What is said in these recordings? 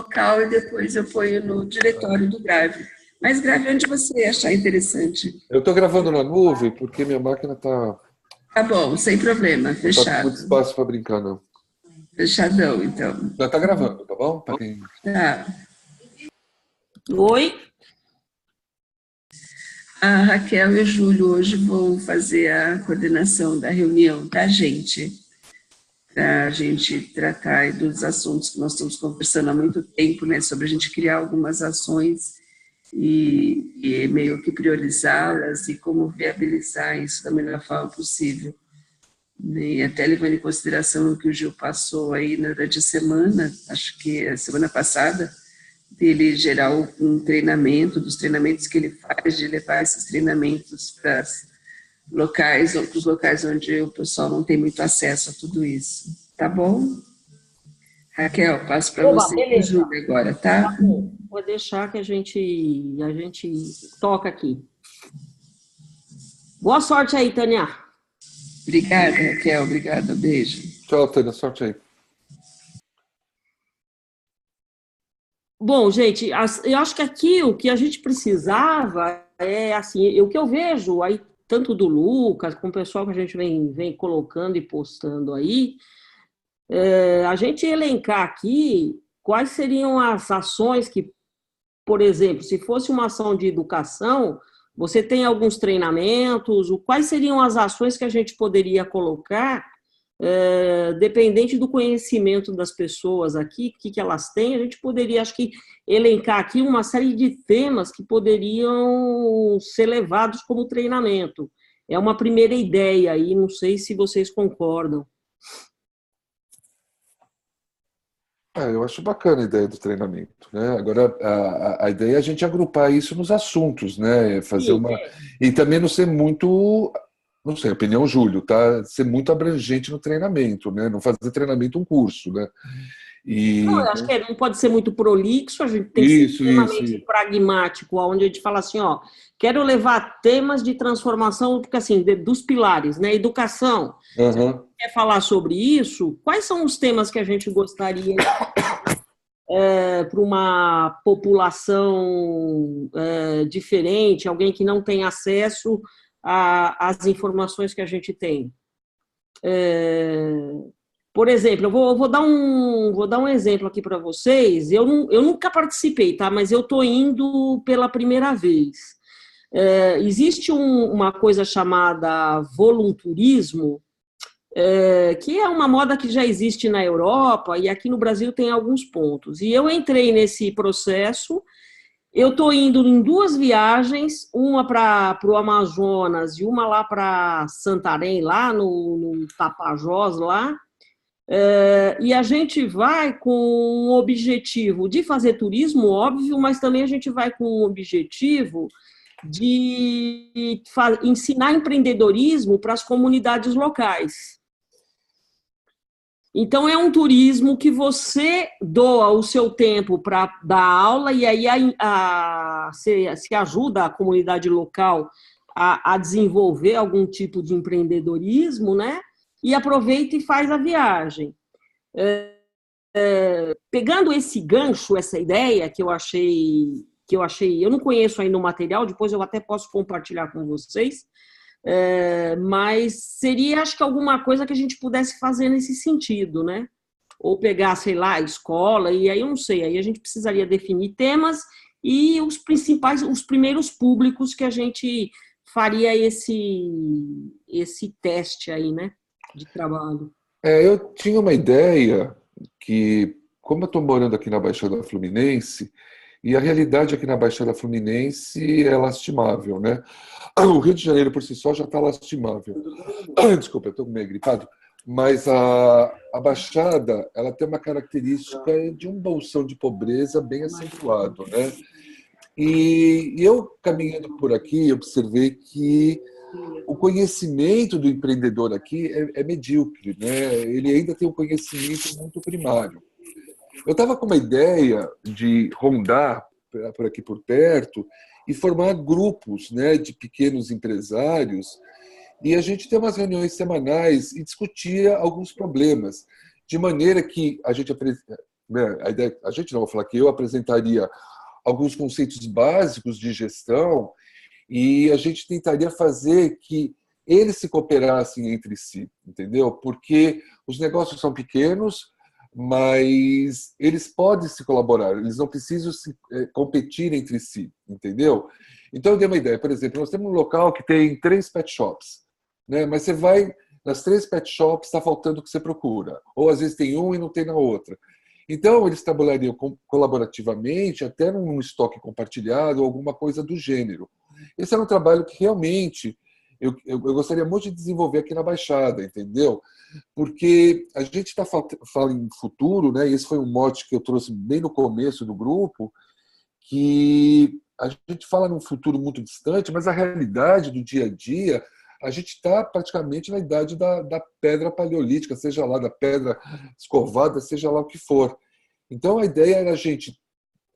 local e depois eu ponho no diretório do Drive. Mas grave onde você achar interessante. Eu estou gravando na nuvem porque minha máquina Tá bom, sem problema, não tá com muito fechado. espaço para brincar, não. Fechadão, então. Já está gravando, tá bom? Para quem... Tá. Oi? A Raquel e o Júlio hoje vão fazer a coordenação da reunião da gente, para a gente tratar aí dos assuntos que nós estamos conversando há muito tempo, né, sobre a gente criar algumas ações e meio que priorizá-las e como viabilizar isso da melhor forma possível. E até levando em consideração o que o Gil passou aí durante a semana, acho que a semana passada, dele gerar um treinamento, dos treinamentos que ele faz, de levar esses treinamentos para os locais onde o pessoal não tem muito acesso a tudo isso. Tá bom? Raquel, passo para você e o Júlio agora, tá? Tá bom. Vou deixar que a gente toca aqui. Boa sorte aí, Tânia. Obrigada, Raquel. Obrigada. Beijo. Tchau, Tânia. Sorte aí. Bom, gente, eu acho que aqui o que a gente precisava é, assim, o que eu vejo aí, tanto do Lucas, como o pessoal que a gente vem colocando e postando aí, a gente elencar aqui quais seriam as ações que, por exemplo, se fosse uma ação de educação, você tem alguns treinamentos, quais seriam as ações que a gente poderia colocar, dependente do conhecimento das pessoas aqui, o que elas têm, a gente poderia, acho que, elencar aqui uma série de temas que poderiam ser levados como treinamento. É uma primeira ideia aí, não sei se vocês concordam. Eu acho bacana a ideia do treinamento, né? Agora, a ideia é a gente agrupar isso nos assuntos, né? Fazer Sim, uma... E também não ser muito, não sei, opinião Júlio, tá? Ser muito abrangente no treinamento, né? Não fazer treinamento um curso, né? Não, E... eu acho que não pode ser muito prolixo, a gente tem que ser Isso, extremamente isso. pragmático, onde a gente fala assim, ó, quero levar temas de transformação, porque assim, dos pilares, né? Educação. Se a gente Aham. quer falar sobre isso, quais são os temas que a gente gostaria para uma população diferente, alguém que não tem acesso às informações que a gente tem? Por exemplo, eu vou dar um exemplo aqui para vocês. Eu nunca participei, tá? Mas eu estou indo pela primeira vez. Existe uma coisa chamada volunturismo, que é uma moda que já existe na Europa e aqui no Brasil tem alguns pontos. E eu entrei nesse processo. Eu estou indo em duas viagens, uma para o Amazonas e uma lá para Santarém, lá no Tapajós, lá. E a gente vai com o objetivo de fazer turismo, óbvio, mas também a gente vai com o objetivo de ensinar empreendedorismo para as comunidades locais. Então, é um turismo que você doa o seu tempo para dar aula e aí se ajuda a comunidade local a desenvolver algum tipo de empreendedorismo, né? E aproveita e faz a viagem. Pegando esse gancho, essa ideia que eu achei, eu não conheço ainda o material, depois eu até posso compartilhar com vocês, mas seria, acho que, alguma coisa que a gente pudesse fazer nesse sentido, né? Ou pegar, sei lá, a escola, e aí eu não sei, aí a gente precisaria definir temas e os primeiros públicos que a gente faria esse teste aí, né, de trabalho. Eu tinha uma ideia que, como eu estou morando aqui na Baixada Fluminense, e a realidade aqui na Baixada Fluminense é lastimável, né? O Rio de Janeiro por si só já está lastimável. Desculpa, eu estou meio gripado. Mas a Baixada, ela tem uma característica de um bolsão de pobreza bem acentuado, né? E eu, caminhando por aqui, observei que o conhecimento do empreendedor aqui é medíocre, né? Ele ainda tem um conhecimento muito primário. Eu estava com uma ideia de rondar por aqui por perto e formar grupos, né, de pequenos empresários e a gente ter umas reuniões semanais e discutir alguns problemas, de maneira que a gente né, a gente não vai falar que eu apresentaria alguns conceitos básicos de gestão e a gente tentaria fazer que eles se cooperassem entre si, entendeu? Porque os negócios são pequenos, mas eles podem se colaborar, eles não precisam se competir entre si, entendeu? Então eu dei uma ideia, por exemplo, nós temos um local que tem 3 pet shops, né? Mas você vai nas 3 pet shops, está faltando o que você procura, ou às vezes tem um e não tem na outra. Então eles trabalhariam colaborativamente, até num estoque compartilhado ou alguma coisa do gênero. Esse era um trabalho que realmente eu gostaria muito de desenvolver aqui na Baixada, entendeu? Porque a gente está falando em futuro, né? E esse foi um mote que eu trouxe bem no começo do grupo, que a gente fala num futuro muito distante, mas a realidade do dia a dia, a gente está praticamente na idade da pedra paleolítica, seja lá da pedra escovada, seja lá o que for. Então a ideia era a gente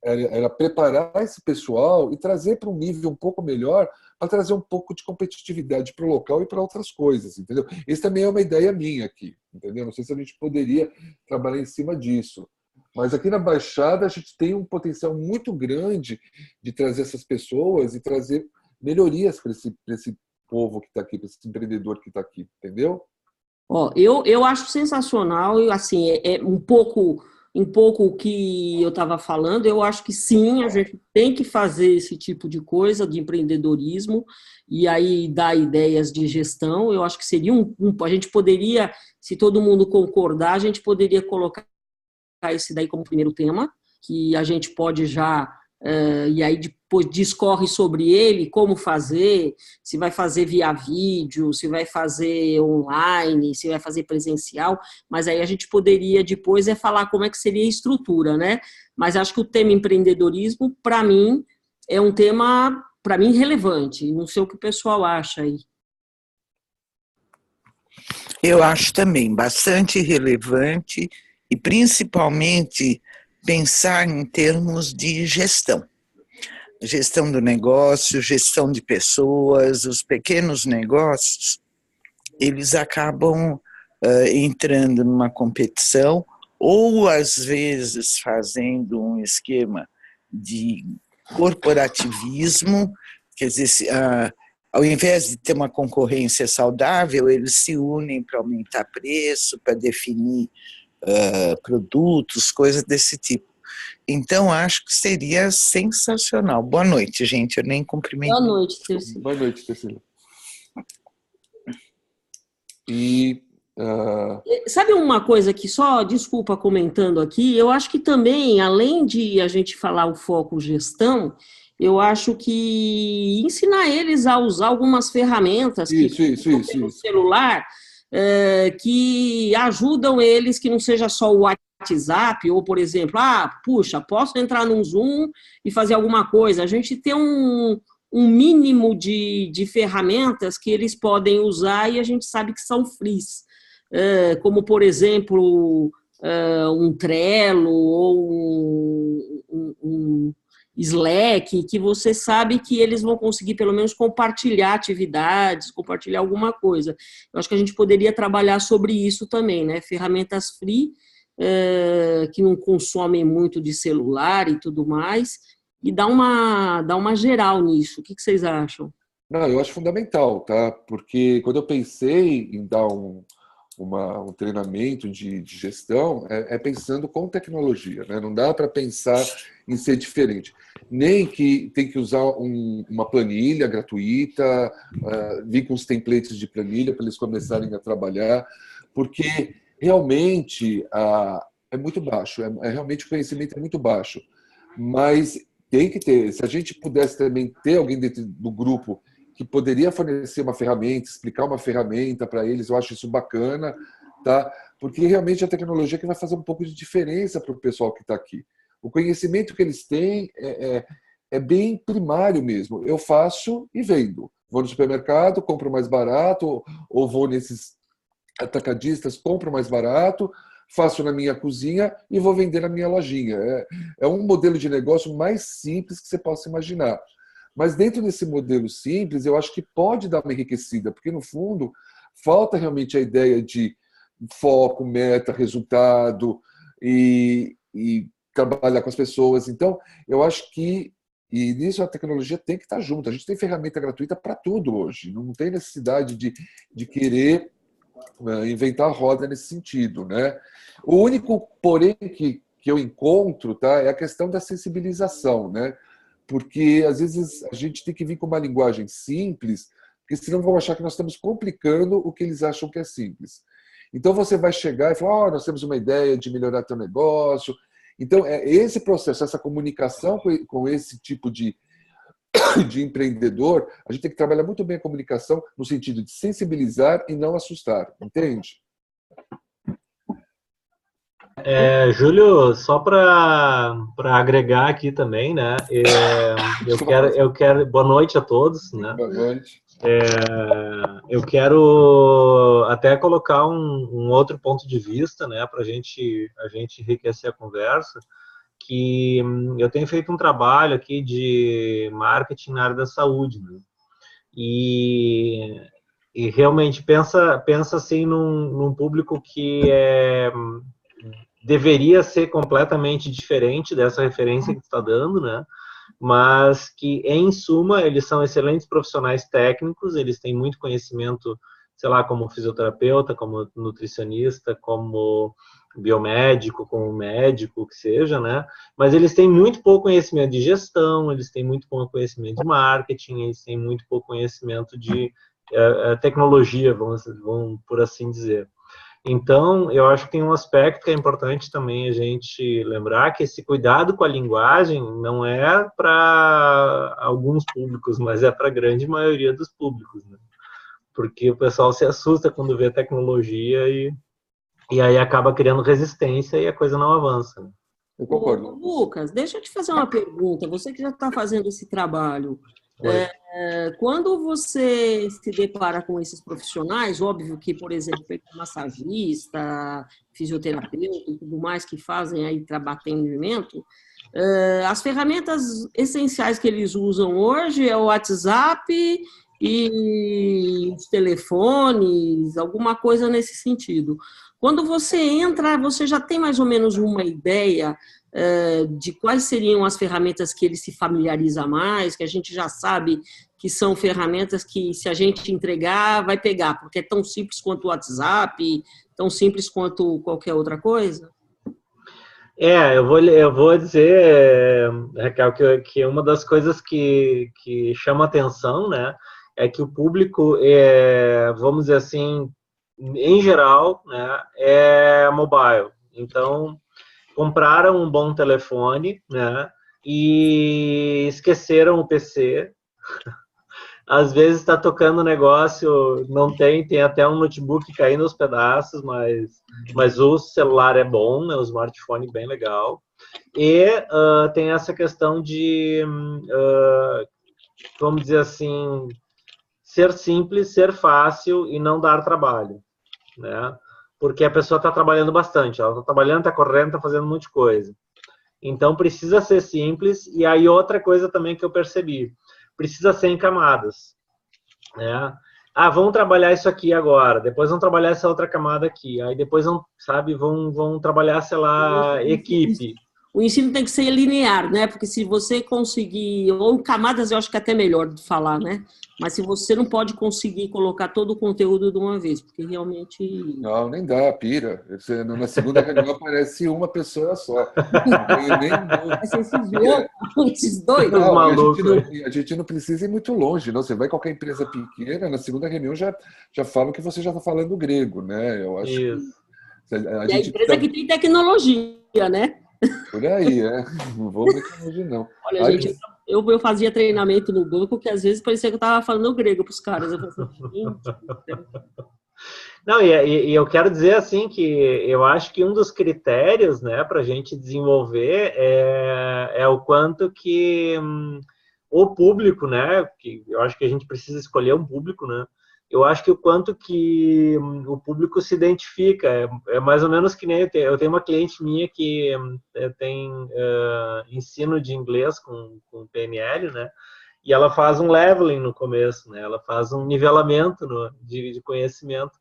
era preparar esse pessoal e trazer para um nível um pouco melhor, para trazer um pouco de competitividade para o local e para outras coisas, entendeu? Esse também é uma ideia minha aqui, entendeu? Não sei se a gente poderia trabalhar em cima disso. Mas aqui na Baixada a gente tem um potencial muito grande de trazer essas pessoas e trazer melhorias para esse povo que está aqui, para esse empreendedor que está aqui, entendeu? Ó, eu acho sensacional, e assim, é um pouco o que eu estava falando. Eu acho que sim, a gente tem que fazer esse tipo de coisa, de empreendedorismo, e aí dar ideias de gestão. Eu acho que seria a gente poderia, se todo mundo concordar, a gente poderia colocar esse daí como primeiro tema, que a gente pode já, e aí depois discorre sobre ele, como fazer, se vai fazer via vídeo, se vai fazer online, se vai fazer presencial, mas aí a gente poderia depois falar como é que seria a estrutura, né? Mas acho que o tema empreendedorismo, para mim, é um tema, para mim, relevante. Não sei o que o pessoal acha aí. Eu acho também bastante relevante e principalmente pensar em termos de gestão. Gestão do negócio, gestão de pessoas, os pequenos negócios, eles acabam entrando numa competição ou, às vezes, fazendo um esquema de corporativismo, quer dizer, ao invés de ter uma concorrência saudável, eles se unem para aumentar preço, para definir produtos, coisas desse tipo. Então, acho que seria sensacional. Boa noite, gente. Eu nem cumprimentei. Boa noite, Tercília. Boa noite, Tercília. E sabe uma coisa que só, desculpa comentando aqui, eu acho que também, além de a gente falar o foco gestão, eu acho que ensinar eles a usar algumas ferramentas isso. celular que ajudam eles, que não seja só o WhatsApp, ou, por exemplo, puxa, posso entrar num Zoom e fazer alguma coisa. A gente tem um mínimo de ferramentas que eles podem usar e a gente sabe que são frees, como, por exemplo, um Trello ou um Slack, que você sabe que eles vão conseguir pelo menos compartilhar atividades, compartilhar alguma coisa. Eu acho que a gente poderia trabalhar sobre isso também, né? Ferramentas free, que não consomem muito de celular e tudo mais, e dar uma geral nisso. O que vocês acham? Não, eu acho fundamental, tá? Porque quando eu pensei em dar um treinamento de gestão, pensando com tecnologia, né? Não dá para pensar em ser diferente. Nem que tem que usar uma planilha gratuita, vir com os templates de planilha para eles começarem a trabalhar, porque realmente é muito baixo, realmente o conhecimento é muito baixo. Mas tem que ter, se a gente pudesse também ter alguém dentro do grupo que poderia fornecer uma ferramenta, explicar uma ferramenta para eles, eu acho isso bacana, tá? Porque realmente a tecnologia que vai fazer um pouco de diferença para o pessoal que está aqui. O conhecimento que eles têm é bem primário mesmo. Eu faço e vendo. Vou no supermercado, compro mais barato, ou vou nesses atacadistas, compro mais barato, faço na minha cozinha e vou vender na minha lojinha. É um modelo de negócio mais simples que você possa imaginar. Mas dentro desse modelo simples, eu acho que pode dar uma enriquecida, porque no fundo falta realmente a ideia de foco, meta, resultado, e e trabalhar com as pessoas. Então, eu acho que e nisso a tecnologia tem que estar junto. A gente tem ferramenta gratuita para tudo hoje. Não tem necessidade de querer inventar a roda nesse sentido, né? O único, porém, que eu encontro, tá, é a questão da sensibilização, né? Porque às vezes a gente tem que vir com uma linguagem simples, porque senão vão achar que nós estamos complicando o que eles acham que é simples. Então você vai chegar e falar: nós temos uma ideia de melhorar teu negócio. Então, esse processo, essa comunicação com esse tipo de empreendedor, a gente tem que trabalhar muito bem a comunicação no sentido de sensibilizar e não assustar, entende? Júlio, só para agregar aqui também, né? Eu quero boa noite a todos, né? Boa noite. Eu quero até colocar um outro ponto de vista, né, para a gente enriquecer a conversa, que eu tenho feito um trabalho aqui de marketing na área da saúde, né? E realmente pensa assim num público que deveria ser completamente diferente dessa referência que está dando, né? Mas que, em suma, eles são excelentes profissionais técnicos, eles têm muito conhecimento, sei lá, como fisioterapeuta, como nutricionista, como biomédico, como médico, o que seja, né? Mas eles têm muito pouco conhecimento de gestão, eles têm muito pouco conhecimento de marketing, eles têm muito pouco conhecimento de tecnologia, vamos por assim dizer. Então, eu acho que tem um aspecto que é importante também a gente lembrar, que esse cuidado com a linguagem não é para alguns públicos, mas é para a grande maioria dos públicos, né? Porque o pessoal se assusta quando vê tecnologia e aí acaba criando resistência e a coisa não avança, né? Eu concordo. Lucas, deixa eu te fazer uma pergunta. Você que já está fazendo esse trabalho, quando você se depara com esses profissionais, óbvio que, por exemplo, massagista, fisioterapeuta e tudo mais que fazem aí atendimento, as ferramentas essenciais que eles usam hoje é o WhatsApp e os telefones, alguma coisa nesse sentido. Quando você entra, você já tem mais ou menos uma ideia de quais seriam as ferramentas que ele se familiariza mais, que a gente já sabe que são ferramentas que, se a gente entregar, vai pegar, porque é tão simples quanto o WhatsApp, tão simples quanto qualquer outra coisa? Eu vou dizer, Raquel, que uma das coisas que chama atenção, né, é que o público, vamos dizer assim, em geral, né, é mobile. Então, compraram um bom telefone, né, e esqueceram o PC. Às vezes está tocando negócio, não tem até um notebook caindo aos pedaços, mas o celular é bom, né, o smartphone bem legal. E tem essa questão de, vamos dizer assim, ser simples, ser fácil e não dar trabalho, né? Porque a pessoa está trabalhando bastante, ela está trabalhando, está correndo, está fazendo um monte de coisa. Então, precisa ser simples. E aí, outra coisa também que eu percebi, precisa ser em camadas, né? Vamos trabalhar isso aqui agora, depois vamos trabalhar essa outra camada aqui, aí depois vão trabalhar, sei lá, equipe. O ensino tem que ser linear, né? Porque se você conseguir, ou em camadas eu acho que é até melhor de falar, né? Mas se você não pode conseguir colocar todo o conteúdo de uma vez, porque realmente... Não, nem dá, pira. Na segunda reunião aparece uma pessoa só. Não tem nem Mas esses dois. Não, a gente não precisa ir muito longe, não. Você vai em qualquer empresa pequena, na segunda reunião já falam que você já está falando grego, né? Eu acho que a empresa que tem tecnologia, né? Por aí, não vou muito longe, não. Olha, gente, eu fazia treinamento no banco que às vezes parecia que eu estava falando grego para os caras. Eu falei assim, não, e eu quero dizer assim que eu acho que um dos critérios, né, para a gente desenvolver é o quanto que o público, né, que eu acho que a gente precisa escolher um público, né, eu acho que o quanto que o público se identifica, é mais ou menos que nem eu tenho uma cliente minha que tem ensino de inglês com PNL, né, e ela faz um leveling no começo, né, ela faz um nivelamento de conhecimento.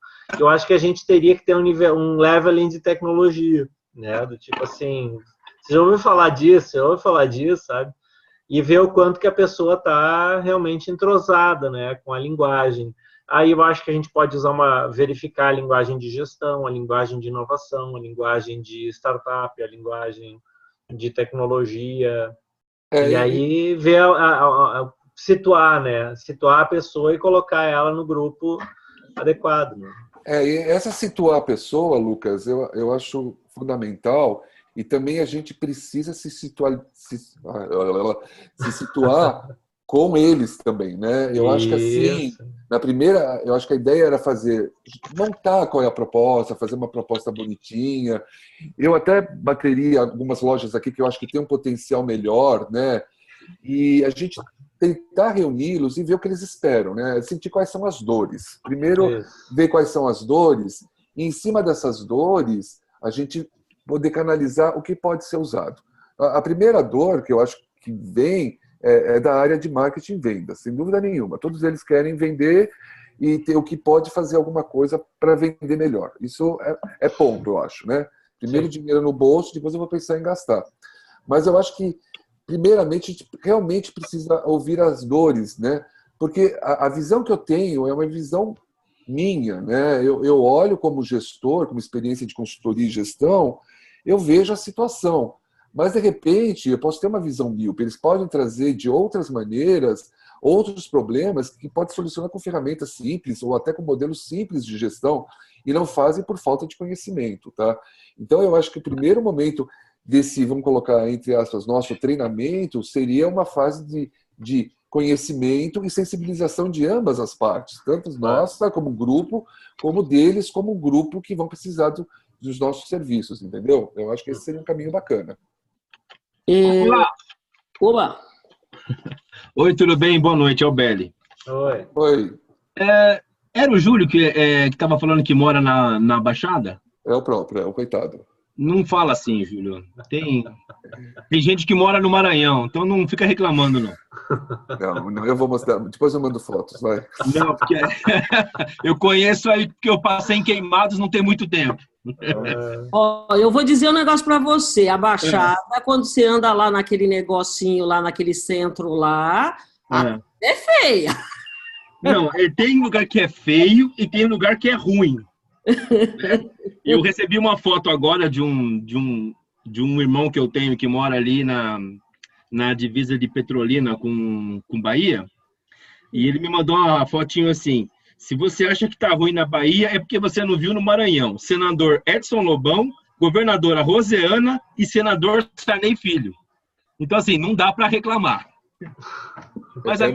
Eu acho que a gente teria que ter um leveling de tecnologia, né, do tipo assim, Você já ouviu falar disso? Sabe? E ver o quanto que a pessoa está realmente entrosada, né, com a linguagem. Aí eu acho que a gente pode verificar a linguagem de gestão, a linguagem de inovação, a linguagem de startup, a linguagem de tecnologia. E aí ver situar, né? Situar a pessoa e colocar ela no grupo adequado. Né? E essa situar a pessoa, Lucas, eu acho fundamental, e também a gente precisa se situar com eles também, né? Eu acho que assim, na primeira, eu acho que a ideia era montar qual é a proposta, fazer uma proposta bonitinha. Eu até bateria algumas lojas aqui que eu acho que tem um potencial melhor, né? E a gente tentar reuni-los e ver o que eles esperam, né? Sentir quais são as dores. Primeiro, ver quais são as dores, e em cima dessas dores, a gente poder canalizar o que pode ser usado. A primeira dor que eu acho que vem é da área de marketing e vendas, sem dúvida nenhuma. Todos eles querem vender e ter o que pode fazer alguma coisa para vender melhor. Isso é ponto, eu acho, né? Primeiro dinheiro no bolso, depois eu vou pensar em gastar. Mas eu acho que primeiramente, a gente realmente precisa ouvir as dores, né? Porque a visão que eu tenho é uma visão minha, né? Eu olho como gestor, como experiência de consultoria e gestão, eu vejo a situação. Mas, de repente, eu posso ter uma visão míope. Eles podem trazer, de outras maneiras, outros problemas que podem solucionar com ferramentas simples ou até com modelos simples de gestão e não fazem por falta de conhecimento, tá? Então, eu acho que o primeiro momento desse, vamos colocar entre aspas, nosso treinamento, seria uma fase de conhecimento e sensibilização de ambas as partes, tanto nossa como grupo, como deles como um grupo que vão precisar dos nossos serviços, entendeu? Eu acho que esse seria um caminho bacana. Olá! Oi, tudo bem? Boa noite, é o Belli. Oi. Era o Júlio que estava falando que mora na Baixada? É o próprio, é o coitado. Não fala assim, Júlio. Tem gente que mora no Maranhão, então não fica reclamando, não. Não, eu vou mostrar. Depois eu mando fotos, vai. Não, porque eu conheço aí, porque eu passei em Queimados não tem muito tempo. Eu vou dizer um negócio para você. A Baixada, quando você anda lá naquele negocinho, lá naquele centro lá, é feia. Não, tem lugar que é feio e tem lugar que é ruim. Eu recebi uma foto agora de um irmão que eu tenho que mora ali na divisa de Petrolina com Bahia, e ele me mandou uma fotinho assim: se você acha que tá ruim na Bahia, é porque você não viu no Maranhão. Senador Edson Lobão, governadora Roseana e senador Sarney Filho. Então, assim, não dá para reclamar. Mas a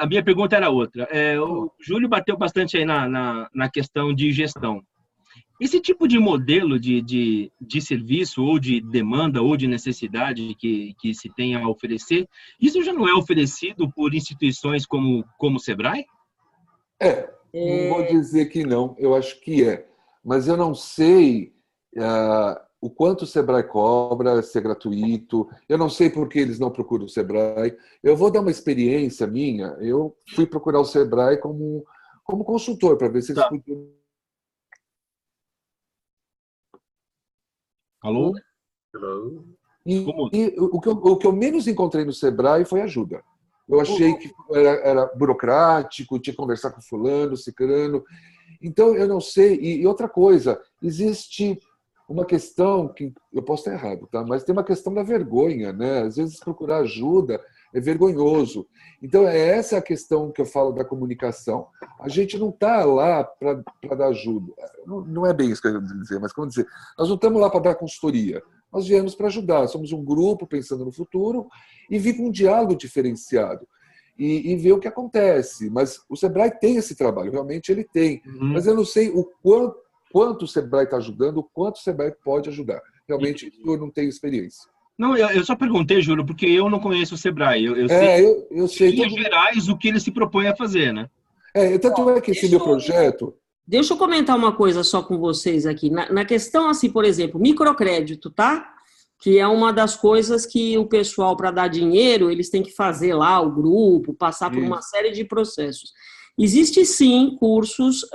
minha pergunta era outra. O Júlio bateu bastante aí na questão de gestão. Esse tipo de modelo de serviço, ou de demanda, ou de necessidade que se tem a oferecer, isso já não é oferecido por instituições como o Sebrae? Não vou dizer que não, eu acho que é. Mas eu não sei o quanto o Sebrae cobra, se é gratuito. Eu não sei por que eles não procuram o Sebrae. Eu vou dar uma experiência minha. Eu fui procurar o Sebrae como consultor, para ver se eles podiam... Alô? E o que eu menos encontrei no Sebrae foi ajuda. Eu achei que era burocrático, tinha que conversar com fulano, cicrano. Então, eu não sei. E outra coisa, existe uma questão que eu posso estar errado, tá? Mas tem uma questão da vergonha, né? Às vezes procurar ajuda é vergonhoso. Então, essa é a questão que eu falo da comunicação. A gente não está lá para dar ajuda. Não é bem isso que eu quero dizer, mas como dizer, nós não estamos lá para dar consultoria. Nós viemos para ajudar. Somos um grupo pensando no futuro e vir com um diálogo diferenciado e ver o que acontece. Mas o Sebrae tem esse trabalho, realmente ele tem. Mas eu não sei o quanto o Sebrae está ajudando, o quanto o Sebrae pode ajudar. Realmente, eu não tenho experiência. Não, eu só perguntei, Júlio, porque eu não conheço o Sebrae. Eu sei em linhas gerais o que ele se propõe a fazer, né? Tanto é que esse meu projeto... Deixa eu comentar uma coisa só com vocês aqui. Na questão, assim, por exemplo, microcrédito, tá? Que é uma das coisas que o pessoal, para dar dinheiro, eles têm que fazer lá, o grupo, passar por uma série de processos. Existe, sim, cursos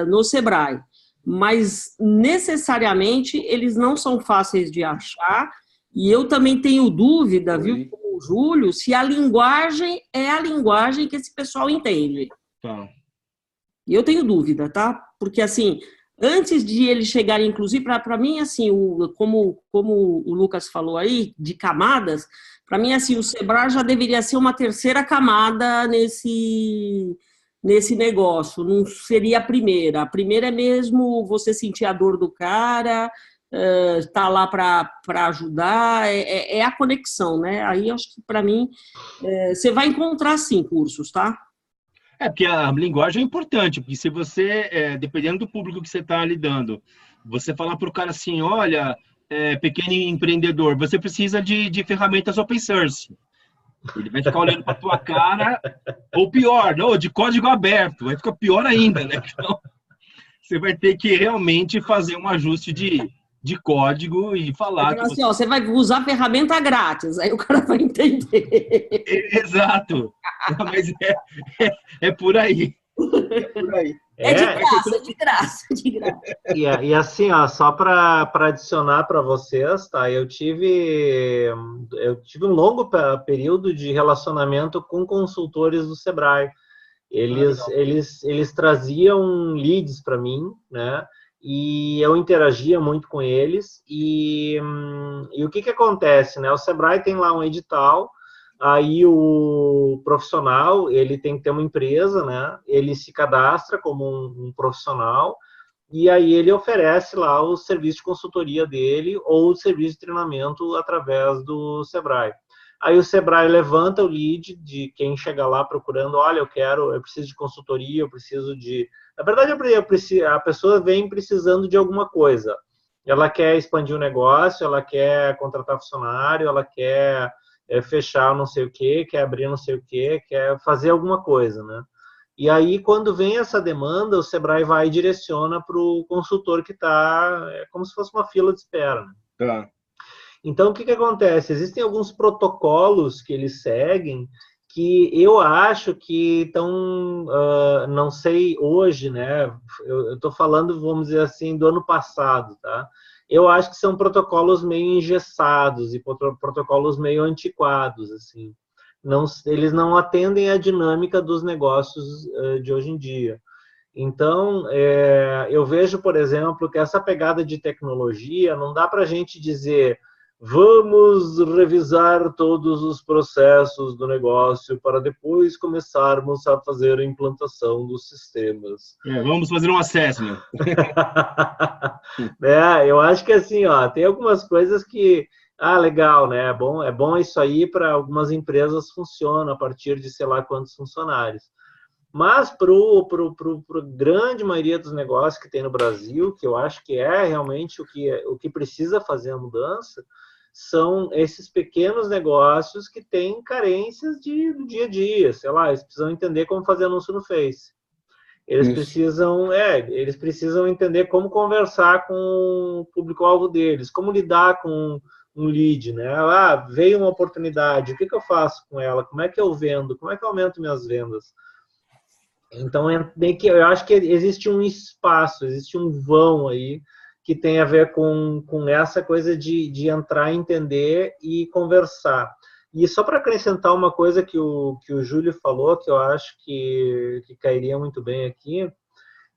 no Sebrae, mas necessariamente eles não são fáceis de achar E eu também tenho dúvida, Oi. viu, com o Júlio, se a linguagem é a linguagem que esse pessoal entende. Tá. E eu tenho dúvida, tá? Porque, assim, antes de eles chegarem, inclusive, para mim, assim, como o Lucas falou aí, de camadas, para mim, assim, o Sebrae já deveria ser uma terceira camada nesse negócio, não seria a primeira. A primeira é mesmo você sentir a dor do cara, tá lá para ajudar, é a conexão, né? Aí, acho que, para mim, você vai encontrar, sim, cursos, tá? Porque a linguagem é importante, porque se você, dependendo do público que você está lidando, você falar para o cara assim, olha, pequeno empreendedor, você precisa de ferramentas open source. Ele vai ficar olhando para a tua cara, ou pior, não, de código aberto, vai ficar pior ainda, né? Então, você vai ter que realmente fazer um ajuste de código e falar que assim, ó, você vai usar ferramenta grátis, aí o cara vai entender. Exato. Mas é por aí. É por aí. É de graça. E assim, ó, só para adicionar para vocês, tá? Eu tive um longo período de relacionamento com consultores do Sebrae. Eles traziam leads para mim, né? E eu interagia muito com eles. E o que acontece, né? O Sebrae tem lá um edital. Aí o profissional, ele tem que ter uma empresa, né? Ele se cadastra como um profissional e aí ele oferece lá o serviço de consultoria dele ou o serviço de treinamento através do Sebrae. Aí o Sebrae levanta o lead de quem chega lá procurando, olha, eu preciso de consultoria, eu preciso de... Na verdade, a pessoa vem precisando de alguma coisa. Ela quer expandir o negócio, ela quer contratar funcionário, ela quer... fechar não sei o que, quer abrir não sei o que, quer fazer alguma coisa, né? E aí, quando vem essa demanda, o Sebrae vai e direciona para o consultor que está, como se fosse uma fila de espera. Né? Tá. Então, o que acontece? Existem alguns protocolos que eles seguem que eu acho que estão, não sei hoje, né? Eu estou falando, vamos dizer assim, do ano passado, tá? Eu acho que são protocolos meio engessados e protocolos meio antiquados, assim. Eles não atendem à dinâmica dos negócios de hoje em dia. Então, eu vejo, por exemplo, que essa pegada de tecnologia não dá para a gente dizer vamos revisar todos os processos do negócio para depois começarmos a fazer a implantação dos sistemas. Vamos fazer um assessment. Eu acho que assim, ó, tem algumas coisas que, legal, né? É bom isso aí para algumas empresas funciona a partir de sei lá quantos funcionários. Mas para a grande maioria dos negócios que tem no Brasil, que eu acho que é realmente o que precisa fazer a mudança, são esses pequenos negócios que têm carências do dia a dia. Sei lá, eles precisam entender como fazer anúncio no Face. Eles precisam entender como conversar com o público-alvo deles, como lidar com um lead, né? Veio uma oportunidade, o que eu faço com ela? Como é que eu vendo? Como é que eu aumento minhas vendas? Então, eu acho que existe um espaço, existe um vão aí que tem a ver com essa coisa de entrar, entender e conversar. E só para acrescentar uma coisa que o Júlio falou, que eu acho que cairia muito bem aqui,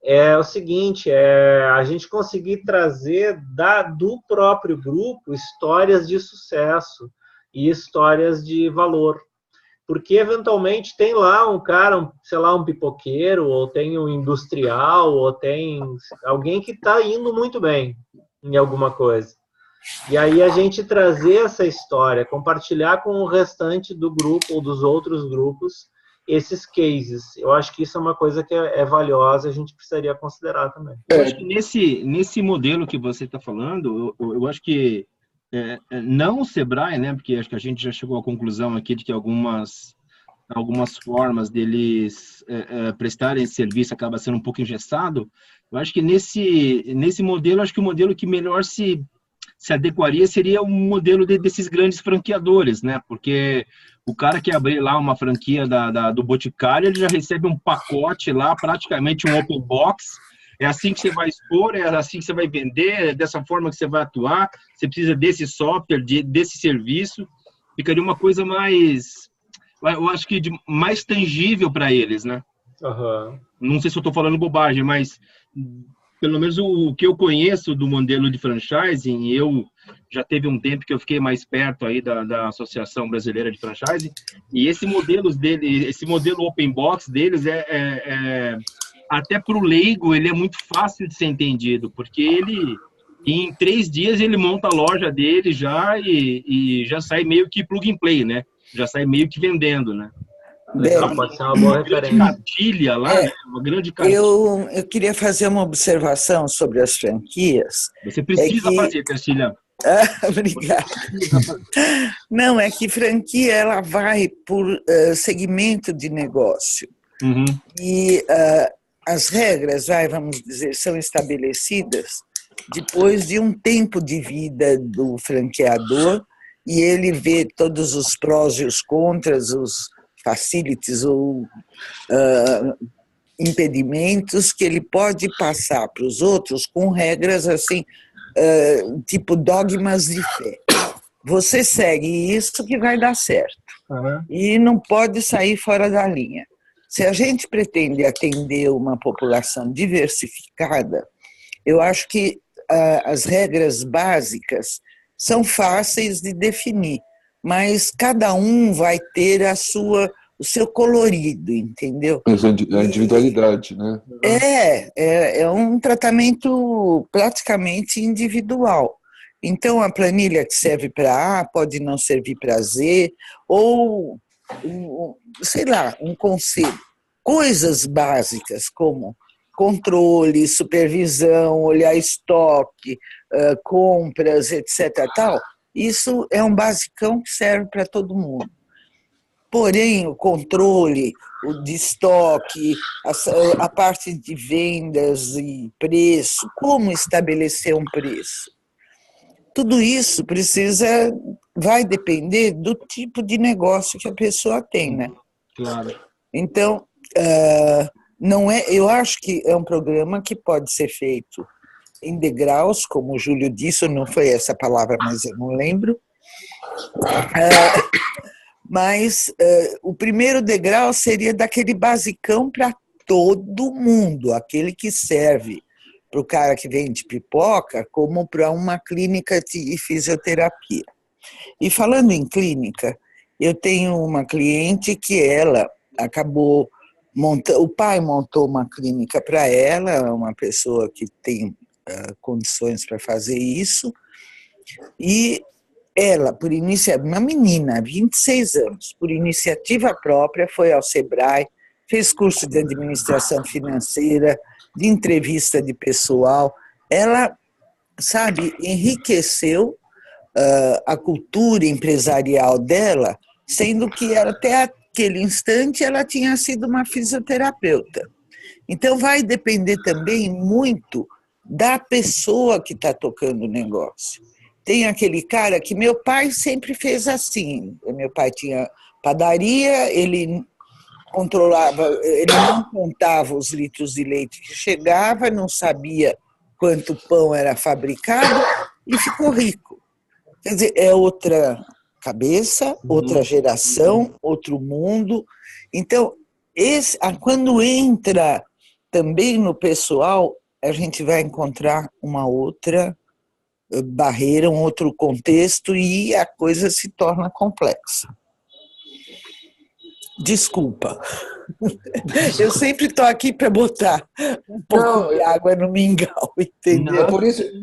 é o seguinte, a gente conseguir trazer do próprio grupo histórias de sucesso e histórias de valor. Porque, eventualmente, tem lá um cara, sei lá, um pipoqueiro, ou tem um industrial, ou tem alguém que está indo muito bem em alguma coisa. E aí a gente trazer essa história, compartilhar com o restante do grupo ou dos outros grupos esses cases. Eu acho que isso é uma coisa que é valiosa, a gente precisaria considerar também. Eu acho que nesse modelo que você está falando, eu acho que não o Sebrae, né? Porque acho que a gente já chegou à conclusão aqui de que algumas formas deles prestarem esse serviço acaba sendo um pouco engessado. Eu acho que nesse modelo, acho que o modelo que melhor se adequaria seria o modelo desses grandes franqueadores, né? Porque o cara que abrir lá uma franquia do Boticário, ele já recebe um pacote lá, praticamente um open box, é assim que você vai expor, é assim que você vai vender, é dessa forma que você vai atuar, você precisa desse software, desse serviço. Ficaria uma coisa mais, eu acho que mais tangível para eles, né? Aham. Não sei se eu estou falando bobagem, mas pelo menos o que eu conheço do modelo de franchising, eu já teve um tempo que eu fiquei mais perto aí da Associação Brasileira de Franchising, e esse modelo open box deles até para o leigo, ele é muito fácil de ser entendido, porque ele, em 3 dias, ele monta a loja dele já e já sai meio que plug and play, né? Já sai meio que vendendo, né? Legal, pode ser uma boa Uma grande referência. cartilha lá, né? Uma grande cartilha. Eu queria fazer uma observação sobre as franquias. Você precisa fazer, Cartilha. Obrigada. Não, é que franquia ela vai por segmento de negócio. Uhum. E as regras, vamos dizer, são estabelecidas depois de um tempo de vida do franqueador e ele vê todos os prós e os contras, os facilities ou impedimentos que ele pode passar para os outros com regras assim, tipo dogmas de fé. Você segue isso que vai dar certo. Uhum. E não pode sair fora da linha. Se a gente pretende atender uma população diversificada, eu acho que as regras básicas são fáceis de definir, mas cada um vai ter o seu colorido, entendeu? A individualidade, né? É um tratamento praticamente individual. Então, a planilha que serve para A pode não servir para Z, ou, sei lá, um conselho. Coisas básicas como controle, supervisão, olhar estoque, compras, etc. Tal, isso é um basicão que serve para todo mundo. Porém, o controle, o de estoque, a parte de vendas e preço, como estabelecer um preço, tudo isso vai depender do tipo de negócio que a pessoa tem, né? Claro. Então, eu acho que é um programa que pode ser feito em degraus, como o Júlio disse, não foi essa palavra, mas eu não lembro. Mas o primeiro degrau seria daquele basicão para todo mundo, aquele que serve para o cara que vende pipoca, como para uma clínica de fisioterapia. E falando em clínica, eu tenho uma cliente que ela acabou o pai montou uma clínica para ela, uma pessoa que tem condições para fazer isso, e ela, uma menina, 26 anos, por iniciativa própria, foi ao Sebrae, fez curso de administração financeira, de entrevista de pessoal. Ela, enriqueceu a cultura empresarial dela, sendo que até aquele instante ela tinha sido uma fisioterapeuta. Então, vai depender também muito da pessoa que está tocando o negócio. Tem aquele cara que meu pai sempre fez assim. Meu pai tinha padaria, ele não contava os litros de leite que chegava, não sabia quanto pão era fabricado e ficou rico. Quer dizer, é outra cabeça, outra geração, outro mundo. Então, quando entra também no pessoal, a gente vai encontrar uma outra barreira, um outro contexto e a coisa se torna complexa. Desculpa. Eu sempre estou aqui para botar um pouco de água no mingau, entendeu?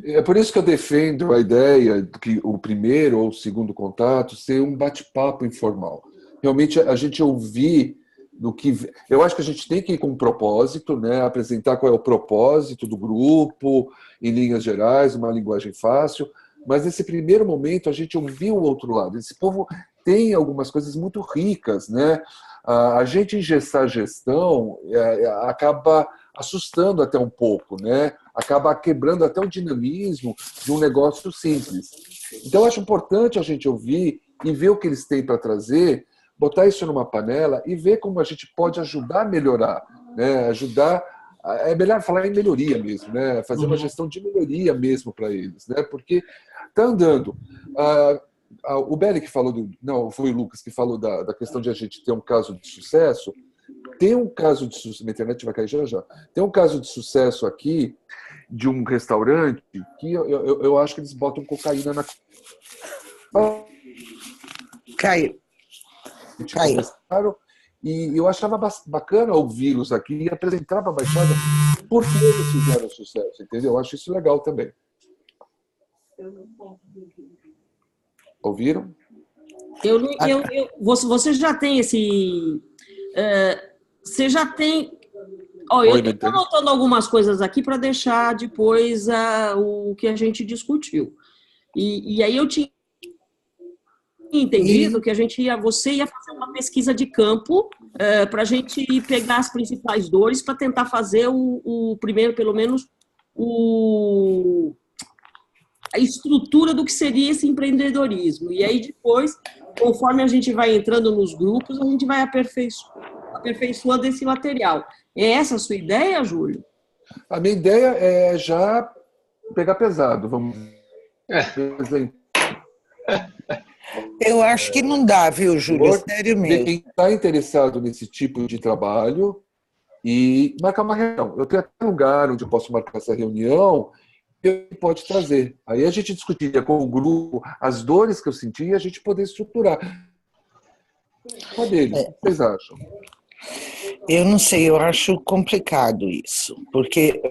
É por isso que eu defendo a ideia de que o primeiro ou o segundo contato ser um bate-papo informal. Realmente a gente ouvir do que... Eu acho que a gente tem que ir com um propósito, né? Apresentar qual é o propósito do grupo, em linhas gerais, uma linguagem fácil, mas nesse primeiro momento a gente ouvir o outro lado. Esse povo tem algumas coisas muito ricas, né? A gente engessar a gestão acaba assustando até um pouco, né? Acaba quebrando até o dinamismo de um negócio simples. Então, eu acho importante a gente ouvir e ver o que eles têm para trazer, botar isso numa panela e ver como a gente pode ajudar a melhorar, né? Ajudar é melhor falar em melhoria mesmo, né? Fazer uma gestão de melhoria mesmo para eles, né? Porque está andando. O Belli que falou não, foi o Lucas que falou da questão de a gente ter um caso de sucesso. Tem um caso de sucesso, minha internet vai cair já. Tem um caso de sucesso aqui de um restaurante que eu acho que eles botam cocaína na... Caio. E eu achava bacana ouvi-los aqui e apresentar para a Baixada por que eles fizeram sucesso, entendeu? Eu acho isso legal também. Ouviram? Você já tem esse... você já tem... eu estou anotando algumas coisas aqui para deixar depois o que a gente discutiu. E aí eu tinha entendido que você ia fazer uma pesquisa de campo para a gente pegar as principais dores para tentar fazer o primeiro, pelo menos, a estrutura do que seria esse empreendedorismo. E aí depois, conforme a gente vai entrando nos grupos, a gente vai aperfeiçoando esse material. É essa a sua ideia, Júlio? A minha ideia é já pegar pesado, vamos dizer. Eu acho que não dá, viu, Júlio? Sério mesmo. Quem está interessado nesse tipo de trabalho e marcar uma reunião. Eu tenho até um lugar onde eu posso marcar essa reunião que pode trazer. Aí a gente discutiria com o grupo as dores que eu senti e a gente poder estruturar. Qual deles? O que vocês acham? Eu não sei, eu acho complicado isso. Porque,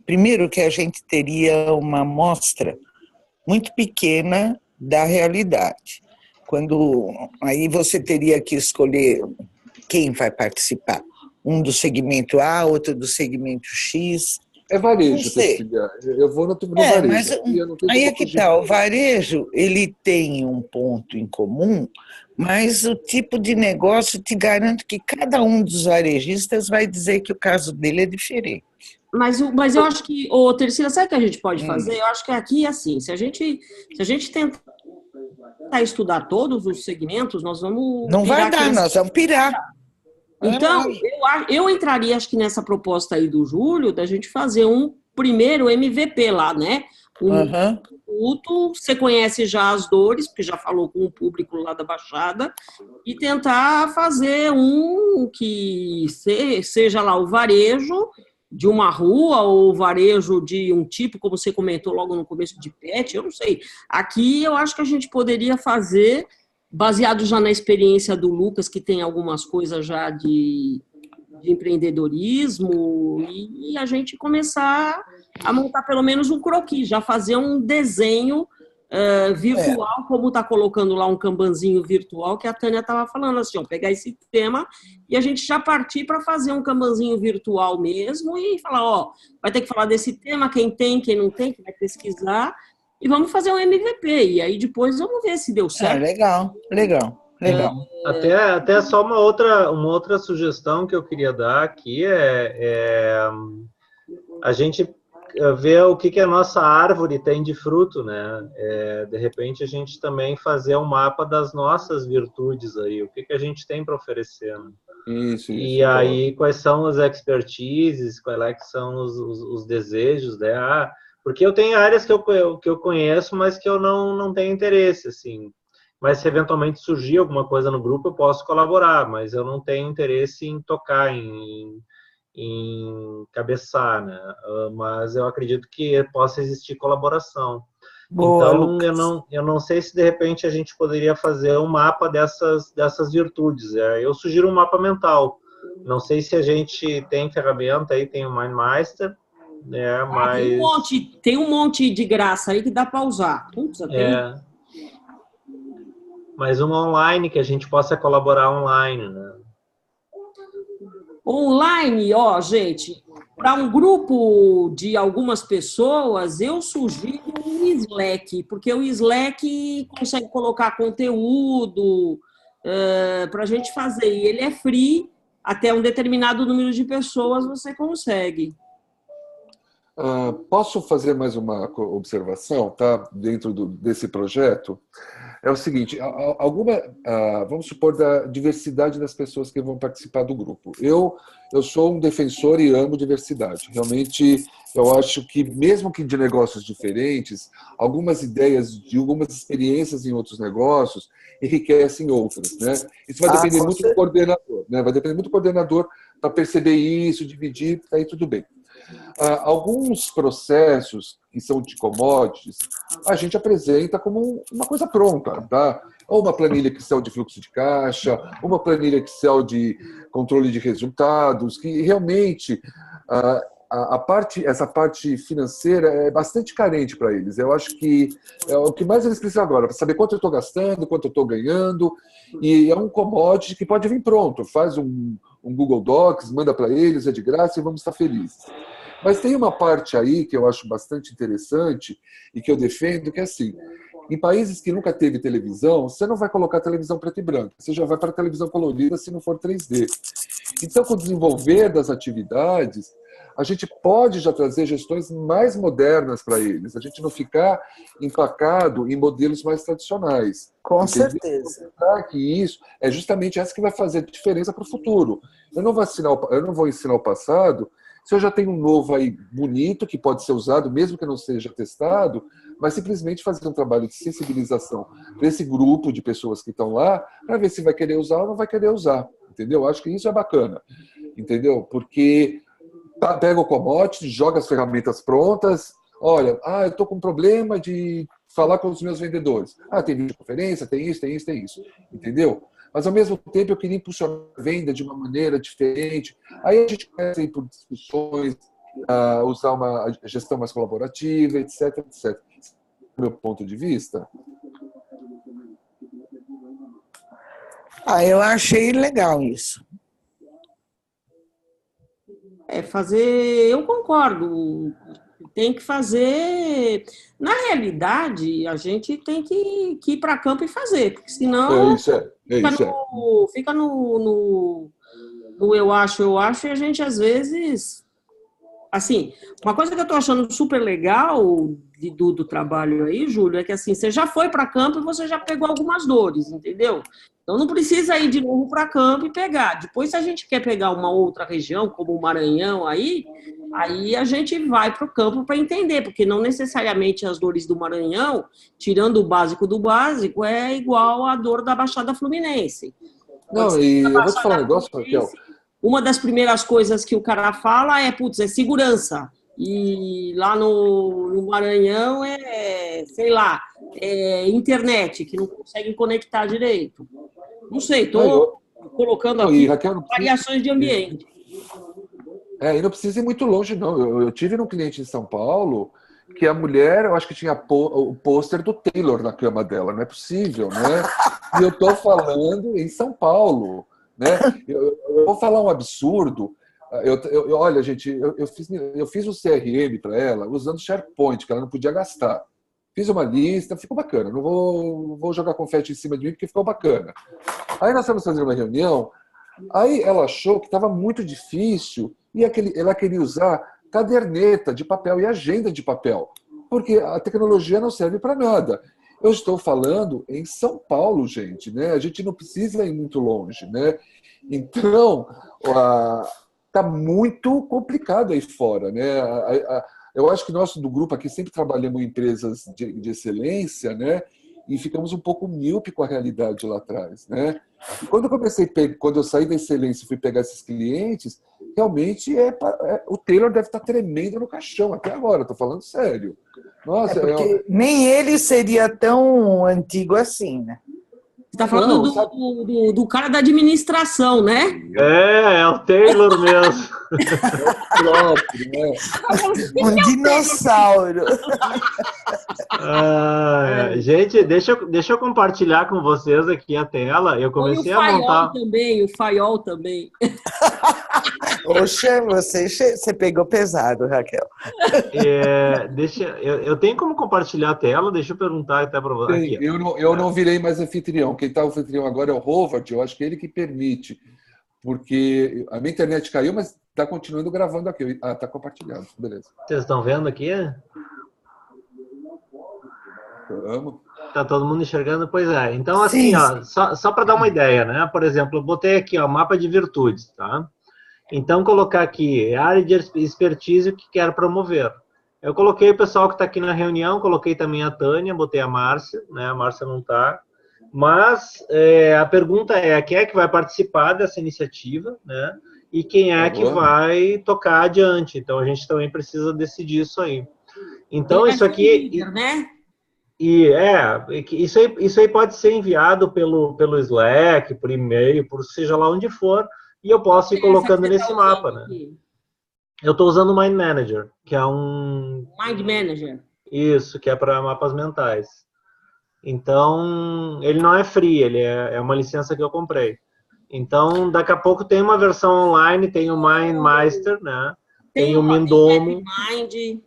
primeiro, que a gente teria uma amostra muito pequena da realidade. Aí você teria que escolher quem vai participar. Um do segmento A, outro do segmento X. É varejo, Cecília. Eu vou no varejo. Mas aí é que tá, o varejo, ele tem um ponto em comum, mas o tipo de negócio, te garanto que cada um dos varejistas vai dizer que o caso dele é diferente. Mas eu acho que, Terceira, sabe o que a gente pode fazer? Eu acho que aqui, assim, se a gente tentar estudar todos os segmentos, nós vamos... Não vai dar, nós vamos pirar. Então, eu entraria, acho que nessa proposta aí do Júlio, da gente fazer um primeiro MVP lá, né? Você conhece já as dores, porque já falou com o público lá da Baixada, e tentar fazer um que seja lá o varejo de uma rua ou varejo de um tipo, como você comentou logo no começo, de pet, eu não sei. Aqui eu acho que a gente poderia fazer, baseado já na experiência do Lucas, que tem algumas coisas já de empreendedorismo, e a gente começar a montar pelo menos um croquis, já fazer um desenho virtual, como está colocando lá um kanbanzinho virtual, que a Tânia estava falando assim, pegar esse tema e a gente já partir para fazer um kanbanzinho virtual mesmo e falar, vai ter que falar desse tema, quem tem, quem não tem, quem vai pesquisar, e vamos fazer um MVP, e aí depois vamos ver se deu certo. Legal. Até só uma outra sugestão que eu queria dar aqui é a gente ver o que a nossa árvore tem de fruto, né? De repente a gente também fazer um mapa das nossas virtudes aí, o que a gente tem para oferecer. Né? Isso. E aí quais são as expertises, quais são os desejos, né? Porque eu tenho áreas que eu conheço, mas que eu não tenho interesse, assim. Mas se eventualmente surgir alguma coisa no grupo, eu posso colaborar, mas eu não tenho interesse em tocar, em cabeçar, né? Mas eu acredito que possa existir colaboração. Boa, então, Lucas. eu não sei se de repente a gente poderia fazer um mapa dessas virtudes. Eu sugiro um mapa mental. Não sei se a gente tem ferramenta aí, tem o MindMeister, né? Mas tem um monte de graça aí que dá para usar. Mas um online que a gente possa colaborar online, né? Online, gente, para um grupo de algumas pessoas, eu sugiro o Slack, porque o Slack consegue colocar conteúdo para a gente fazer, e ele é free, até um determinado número de pessoas você consegue. Posso fazer mais uma observação, tá? Dentro desse projeto? é o seguinte, vamos supor, da diversidade das pessoas que vão participar do grupo. Eu sou um defensor e amo diversidade. Realmente, eu acho que, mesmo que de negócios diferentes, algumas ideias de algumas experiências em outros negócios enriquecem outras, né? Isso vai depender muito do coordenador, né? Vai depender muito do coordenador para perceber isso, dividir, aí tudo bem. Alguns processos que são de commodities, a gente apresenta como uma coisa pronta, tá? Ou uma planilha Excel de fluxo de caixa, uma planilha Excel de controle de resultados, que realmente essa parte financeira é bastante carente para eles. Eu acho que é o que mais eles precisam agora, para saber quanto eu estou gastando, quanto eu estou ganhando, e é um commodity que pode vir pronto. Faz um Google Docs, manda para eles, é de graça e vamos estar felizes. Mas tem uma parte aí que eu acho bastante interessante e que eu defendo, que é assim, em países que nunca teve televisão, você não vai colocar televisão preta e branca, você já vai para a televisão colorida se não for 3D. Então, com o desenvolver das atividades, a gente pode já trazer gestões mais modernas para eles, a gente não ficar empacado em modelos mais tradicionais. Com certeza. Que isso é justamente essa que vai fazer a diferença para o futuro. Eu não vou ensinar o passado se eu já tenho um novo aí bonito, que pode ser usado, mesmo que não seja testado, mas simplesmente fazer um trabalho de sensibilização para esse grupo de pessoas que estão lá, para ver se vai querer usar ou não vai querer usar. Entendeu? Acho que isso é bacana. Entendeu? Porque pega o commodity, joga as ferramentas prontas. Olha, eu estou com um problema de falar com os meus vendedores. Tem videoconferência, tem isso, tem isso, tem isso. Entendeu? Mas, ao mesmo tempo, eu queria impulsionar a venda de uma maneira diferente. Aí a gente começa a ir por discussões, usar uma gestão mais colaborativa, etc, etc. Do meu ponto de vista. Eu achei legal isso. Eu concordo. Tem que fazer. Na realidade, a gente tem que ir para campo e fazer, porque senão fica no eu acho, e a gente às vezes. Assim, uma coisa que eu estou achando super legal do trabalho aí, Júlio, é que assim, você já foi para campo e você já pegou algumas dores, entendeu? Então não precisa ir de novo para campo e pegar. Depois, se a gente quer pegar uma outra região, como o Maranhão, aí a gente vai para o campo para entender, porque não necessariamente as dores do Maranhão, tirando o básico do básico, é igual à dor da Baixada Fluminense. Não, e eu vou te falar um negócio, Raquel. Uma das primeiras coisas que o cara fala é segurança. E lá no Maranhão sei lá, internet, que não conseguem conectar direito. Não sei, estou colocando aqui Raquel, variações de ambiente. E não precisa ir muito longe, não. Eu tive um cliente em São Paulo que a mulher, eu acho que tinha o pôster do Taylor na cama dela. Não é possível, né? E eu estou falando em São Paulo. Né? Eu vou falar um absurdo. Olha, gente, eu fiz o CRM para ela usando SharePoint, que ela não podia gastar. Fiz uma lista, ficou bacana. Não vou jogar confete em cima de mim, porque ficou bacana. Aí nós estamos fazendo uma reunião, aí ela achou que estava muito difícil e ela queria usar caderneta de papel e agenda de papel, porque a tecnologia não serve para nada. Eu estou falando em São Paulo, gente, né? A gente não precisa ir muito longe, né? Então, está muito complicado aí fora, né? Eu acho que nós do grupo aqui sempre trabalhamos em empresas de excelência, né? E ficamos um pouco míope com a realidade lá atrás, né? E quando eu saí da excelência e fui pegar esses clientes, realmente o Taylor deve estar tremendo no caixão até agora, estou falando sério. Nossa, porque nem ele seria tão antigo assim, né? Você está falando do cara da administração, né? É o Taylor mesmo. É o próprio, né? Um dinossauro. Gente, deixa eu compartilhar com vocês aqui a tela. Eu comecei a montar. O Faiol também. Poxa, você pegou pesado, Raquel. Eu tenho como compartilhar a tela? Deixa eu perguntar até para você. Aqui, eu não virei mais anfitrião. Quem está anfitrião agora é o Howard. Eu acho que é ele que permite. Porque a minha internet caiu, mas está continuando gravando aqui. Está compartilhado. Beleza. Vocês estão vendo aqui? Vamos. Tá todo mundo enxergando? Pois é. Então, assim, Sim, ó, só para dar uma ideia, né? Por exemplo, eu botei aqui, ó, mapa de virtudes, tá? Então, colocar aqui, área de expertise que quero promover. Eu coloquei o pessoal que está aqui na reunião, coloquei também a Tânia, botei a Márcia, né? A Márcia não está. Mas a pergunta é, quem é que vai participar dessa iniciativa, né? E quem é que vai tocar adiante. Então, a gente também precisa decidir isso aí. Então, isso aqui... líder, né? Isso aí pode ser enviado pelo Slack, por e-mail, por seja lá onde for, e eu posso ir colocando nesse mapa, né? Eu estou usando o Mind Manager, que é um... Mind Manager. Isso, que é para mapas mentais. Então, ele não é free, ele é uma licença que eu comprei. Então, daqui a pouco tem uma versão online, tem o MindMeister, né? Tem o Mindomo. MapMind.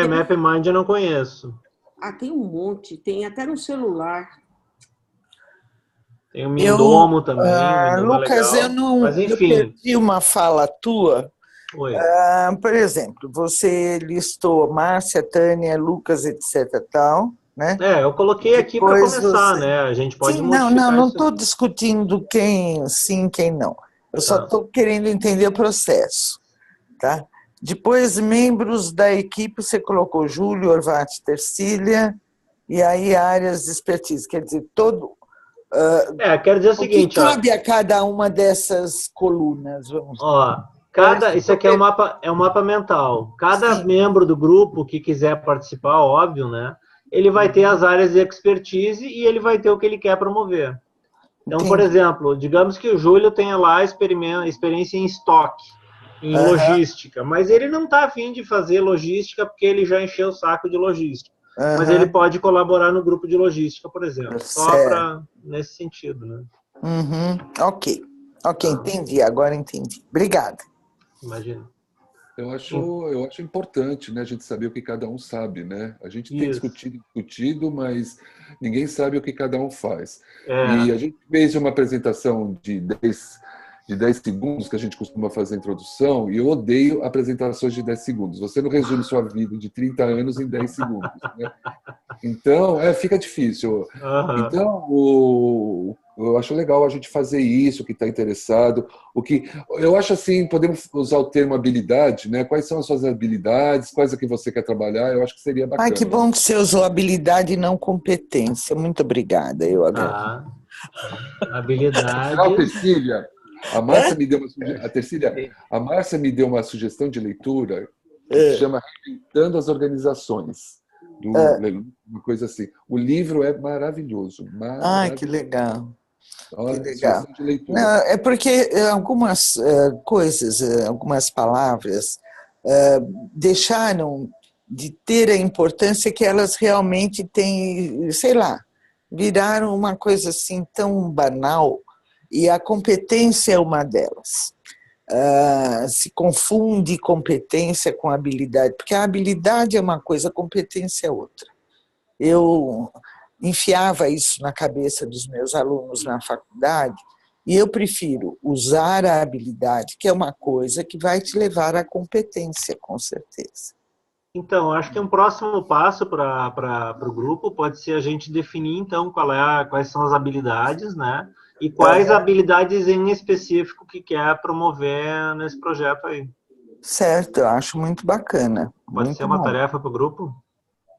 MapMind eu não conheço. Tem um monte, tem até no celular. Tem o Mindomo também. Lucas, é legal. Mas, enfim. Eu perdi uma fala tua. Oi. Por exemplo, você listou Márcia, Tânia, Lucas, etc. tal, né? Eu coloquei aqui para começar, né? A gente pode modificar. Não estou discutindo quem sim, quem não. Eu só estou querendo entender o processo, tá? Depois, membros da equipe, você colocou Júlio, Orvati, Tercília, e aí áreas de expertise. Quer dizer, quero dizer o seguinte... que cabe a cada uma dessas colunas? Vamos isso aqui é um mapa mental. Cada membro do grupo que quiser participar, óbvio, né? Ele vai ter as áreas de expertise e ele vai ter o que ele quer promover. Então, por exemplo, digamos que o Júlio tenha lá experiência em estoque, em logística, mas ele não está afim de fazer logística porque ele já encheu o saco de logística. Mas ele pode colaborar no grupo de logística, por exemplo, só para nesse sentido, né? Ok, entendi, agora entendi. Obrigada. Imagina. Eu acho importante, né, a gente saber o que cada um sabe, né? A gente tem discutido, mas ninguém sabe o que cada um faz. E a gente fez uma apresentação de 10 segundos, que a gente costuma fazer a introdução, e eu odeio apresentações de 10 segundos. Você não resume sua vida de 30 anos em 10 segundos. Né? Então, fica difícil. Então, eu acho legal a gente fazer isso, que está interessado. Eu acho assim, podemos usar o termo habilidade, né? Quais são as suas habilidades, quais é que você quer trabalhar, eu acho que seria bacana. Que bom que você usou habilidade e não competência. Muito obrigada, eu agradeço. Habilidade... Tercília, a Márcia me deu uma sugestão de leitura que se chama Reinventando as Organizações. Uma coisa assim. O livro é maravilhoso. Que legal. Que legal. Não, é porque algumas coisas, algumas palavras deixaram de ter a importância que elas realmente têm, sei lá, viraram uma coisa assim tão banal, e a competência é uma delas. Se confunde competência com habilidade, porque a habilidade é uma coisa, a competência é outra. Eu enfiava isso na cabeça dos meus alunos na faculdade, e eu prefiro usar a habilidade, que é uma coisa que vai te levar à competência, com certeza. Então, acho que um próximo passo para o grupo pode ser a gente definir, então, quais são as habilidades, né? E quais habilidades em específico que quer promover nesse projeto aí. Certo, eu acho muito bacana. Pode ser uma tarefa para o grupo?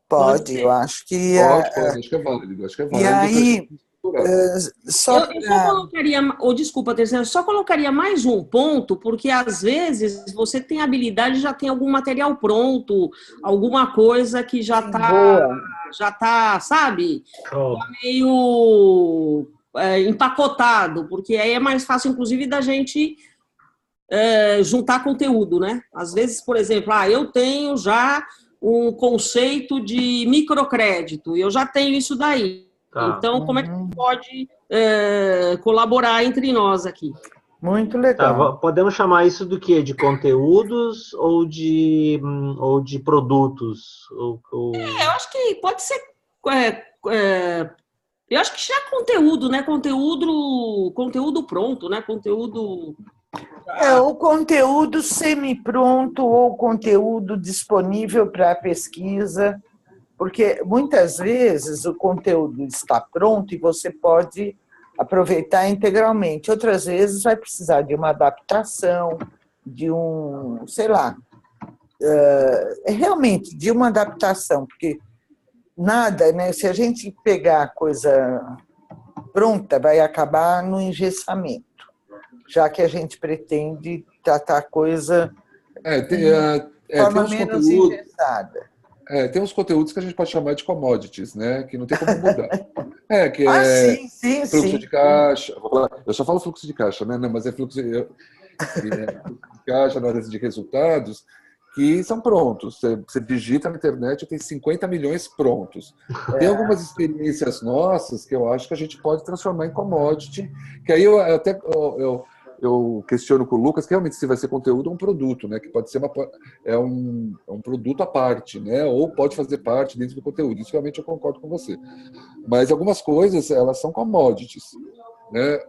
Pode, eu acho que... Pode, acho que é válido. E aí, eu só colocaria, desculpa, Terceira, eu só colocaria mais um ponto, porque às vezes você tem habilidade, já tem algum material pronto, alguma coisa que já tá, sabe? Tá meio empacotado, porque aí é mais fácil, inclusive, da gente juntar conteúdo, né? Às vezes, por exemplo, eu tenho já um conceito de microcrédito, eu já tenho isso daí. Então, como é que a gente pode colaborar entre nós aqui? Muito legal. Podemos chamar isso do quê? De conteúdos ou de produtos? Eu acho que pode ser... eu acho que já é conteúdo, né? Conteúdo pronto, né? Conteúdo... o conteúdo semi-pronto ou conteúdo disponível para pesquisa, Porque muitas vezes o conteúdo está pronto e você pode aproveitar integralmente. Outras vezes vai precisar de uma adaptação, de um, sei lá, realmente de uma adaptação, porque nada, né? Se a gente pegar a coisa pronta, vai acabar no engessamento, já que a gente pretende tratar a coisa de forma menos engessada. Tem uns conteúdos que a gente pode chamar de commodities, né? Que não tem como mudar. Sim. De caixa. Eu só falo fluxo de caixa, né? Não, mas é fluxo de caixa, análise de resultados, que são prontos. Você digita na internet e tem 50 milhões prontos. Tem algumas experiências nossas que eu acho que a gente pode transformar em commodity, que aí eu questiono com o Lucas que realmente se vai ser conteúdo ou um produto, né? Que pode ser um produto à parte, né? Ou pode fazer parte dentro do conteúdo. Isso realmente eu concordo com você. Mas algumas coisas, elas são commodities, né?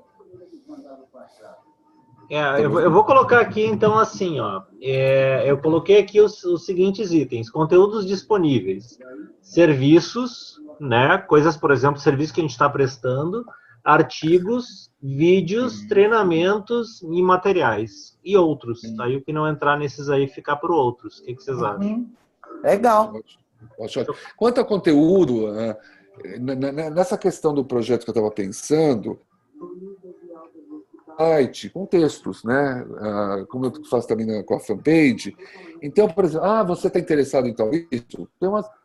Eu vou colocar aqui, então, assim, ó. Eu coloquei aqui os seguintes itens. Conteúdos disponíveis. Serviços, né? Coisas, por exemplo, serviço que a gente está prestando. Artigos, vídeos, treinamentos e materiais. E outros. Aí o que não entrar nesses aí ficar para outros. O que vocês acham? Legal. Quanto a conteúdo, nessa questão do projeto que eu estava pensando, site, com textos, né? Como eu faço também com a fanpage. Então, por exemplo, você está interessado em tal isso?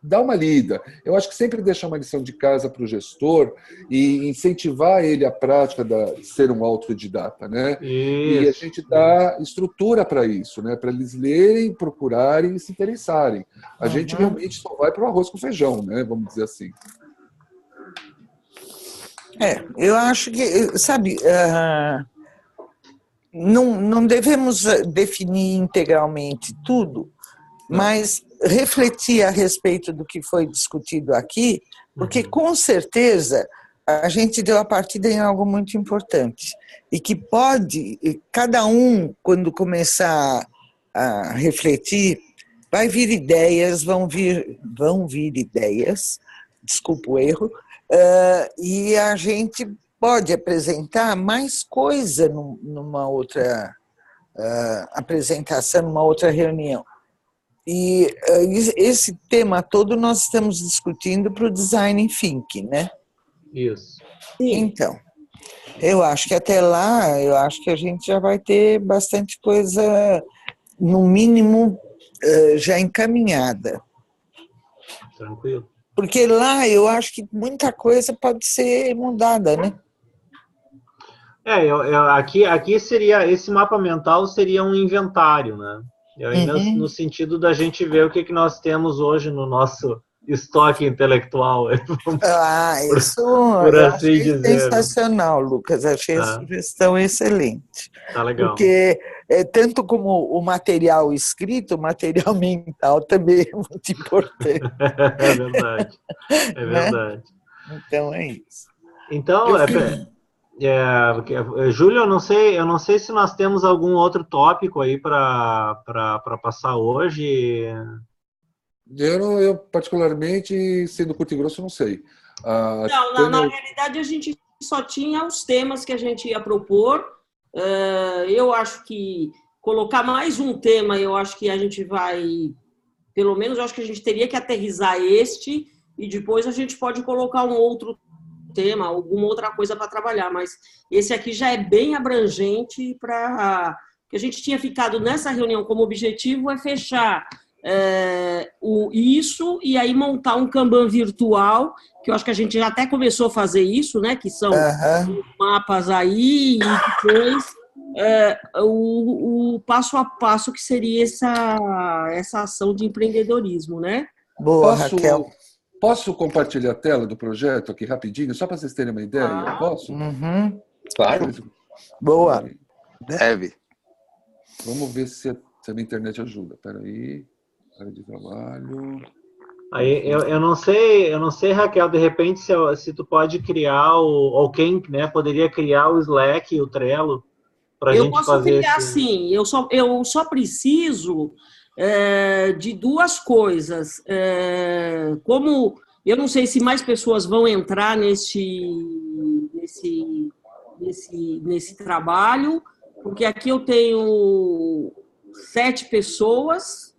Dá uma lida. Eu acho que sempre deixar uma lição de casa para o gestor e incentivar ele à prática de ser um autodidata, né? E a gente dá estrutura para isso, né? Para eles lerem, procurarem e se interessarem. A gente realmente só vai para o arroz com feijão, né? Vamos dizer assim. Eu acho que, sabe, não devemos definir integralmente tudo, mas refletir a respeito do que foi discutido aqui, porque com certeza a gente deu a partida em algo muito importante e que pode, cada um, quando começar a refletir, vai vir ideias, vão vir ideias, desculpa o erro, e a gente pode apresentar mais coisa numa outra apresentação, numa outra reunião. E esse tema todo nós estamos discutindo para o Design Thinking, né? Isso. Então, eu acho que até lá, eu acho que a gente já vai ter bastante coisa, no mínimo, já encaminhada. Tranquilo. Porque lá eu acho que muita coisa pode ser mudada, né? Aqui seria, esse mapa mental seria um inventário, né? No sentido da gente ver o que nós temos hoje no nosso estoque intelectual. Isso por eu assim achei dizer. Sensacional, Lucas. Achei a sugestão excelente. Tá legal. Porque tanto como o material escrito, o material mental também é muito importante. É verdade. É verdade. Né? Então é isso. Então, Júlio, eu não sei se nós temos algum outro tópico aí para passar hoje. Eu, particularmente, sendo curto e grosso, não sei. Na realidade, a gente só tinha os temas que a gente ia propor. Eu acho que colocar mais um tema, eu acho que a gente vai... Pelo menos, eu acho que a gente teria que aterrissar este e depois a gente pode colocar um outro tema, alguma outra coisa para trabalhar, mas esse aqui já é bem abrangente para... que a gente tinha ficado nessa reunião como objetivo é fechar isso e aí montar um Kanban virtual, que eu acho que a gente já até começou a fazer isso, né? Que são mapas aí e depois o passo a passo que seria essa ação de empreendedorismo, né? Boa, Raquel. Posso compartilhar a tela do projeto aqui rapidinho, só para vocês terem uma ideia? Posso? Claro. Boa. Deve. Vamos ver se a minha internet ajuda. Espera aí. Área de trabalho. Aí, eu não sei, Raquel, de repente se tu pode criar ou quem, né, poderia criar o Slack e o Trello para a gente fazer. Eu posso criar sim. Eu só preciso de duas coisas. Como eu não sei se mais pessoas vão entrar nesse trabalho, porque aqui eu tenho 7 pessoas.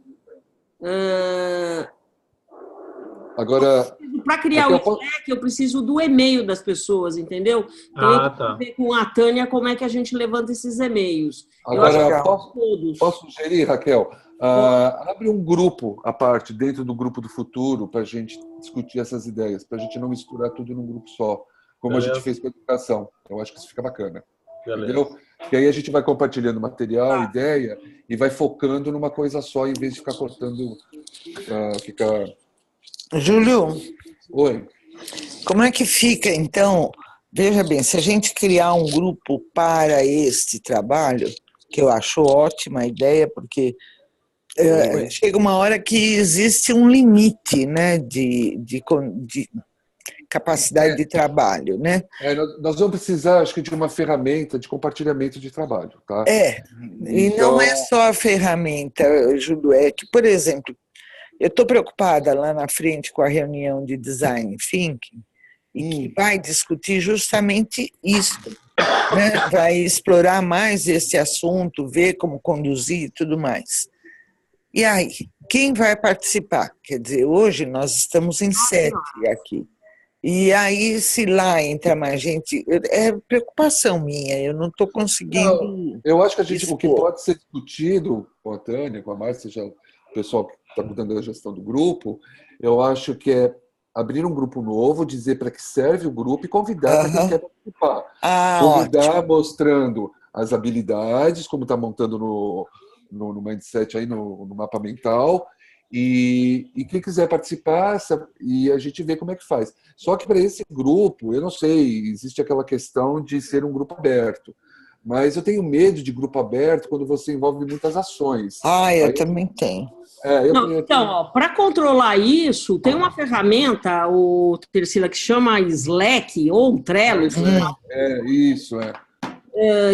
Agora, para criar o Slack, eu preciso do e-mail das pessoas, entendeu? Então, eu tenho que ver com a Tânia como é que a gente levanta esses e-mails. Agora, posso sugerir, Raquel? Abre um grupo à parte, dentro do grupo do futuro, para a gente discutir essas ideias, para a gente não misturar tudo num grupo só, como a gente fez com a educação. Eu acho que isso fica bacana. Entendeu? Porque aí a gente vai compartilhando material, ideia, e vai focando numa coisa só, em vez de ficar cortando... Júlio, oi. Como é que fica, então? Veja bem, se a gente criar um grupo para este trabalho, que eu acho ótima a ideia, porque chega uma hora que existe um limite, né, de capacidade de trabalho, né? Nós vamos precisar, acho que, de uma ferramenta de compartilhamento de trabalho, tá? E não é só a ferramenta, Júlio, é que, por exemplo, eu estou preocupada lá na frente com a reunião de Design Thinking, e que vai discutir justamente isso, né? Vai explorar mais esse assunto, ver como conduzir e tudo mais. E aí, quem vai participar? Quer dizer, hoje nós estamos em 7 aqui. E aí, se lá entra mais gente, é preocupação minha, eu não estou conseguindo... Não, eu acho que o que pode ser discutido com a Tânia, com a Márcia, o pessoal que está cuidando da gestão do grupo, eu acho que é abrir um grupo novo, dizer para que serve o grupo e convidar para quem quer participar. Convidar ótimo. Mostrando as habilidades, como está montando no Mindset, aí no mapa mental, e quem quiser participar, e a gente vê como é que faz. Só que para esse grupo, eu não sei, existe aquela questão de ser um grupo aberto. Mas eu tenho medo de grupo aberto quando você envolve muitas ações. Eu também tenho. Então, para controlar isso, tem uma ferramenta, Tercila, que chama Slack ou Trello. Isso.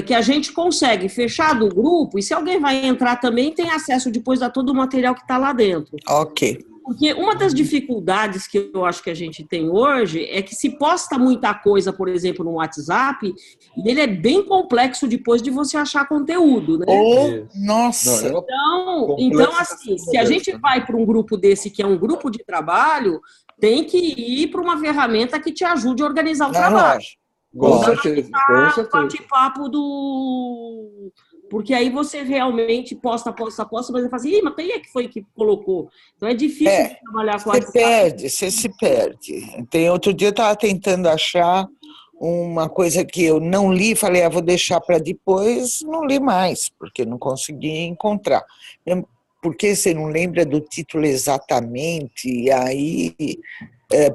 Que a gente consegue fechar do grupo, e se alguém vai entrar também, tem acesso depois a todo o material que está lá dentro. Ok. Porque uma das dificuldades que eu acho que a gente tem hoje é que se posta muita coisa, por exemplo, no WhatsApp, e ele é bem complexo depois de você achar conteúdo, né? Nossa! Então, assim, se a gente vai para um grupo desse, que é um grupo de trabalho, tem que ir para uma ferramenta que te ajude a organizar o trabalho. Com certeza. O bate-papo do... Porque aí você realmente posta, mas você fala assim, mas quem é que foi que colocou? Então é difícil de trabalhar com você se perde. Outro dia eu estava tentando achar uma coisa que eu não li, falei, vou deixar para depois, não li mais, porque não consegui encontrar. Porque você não lembra do título exatamente, e aí...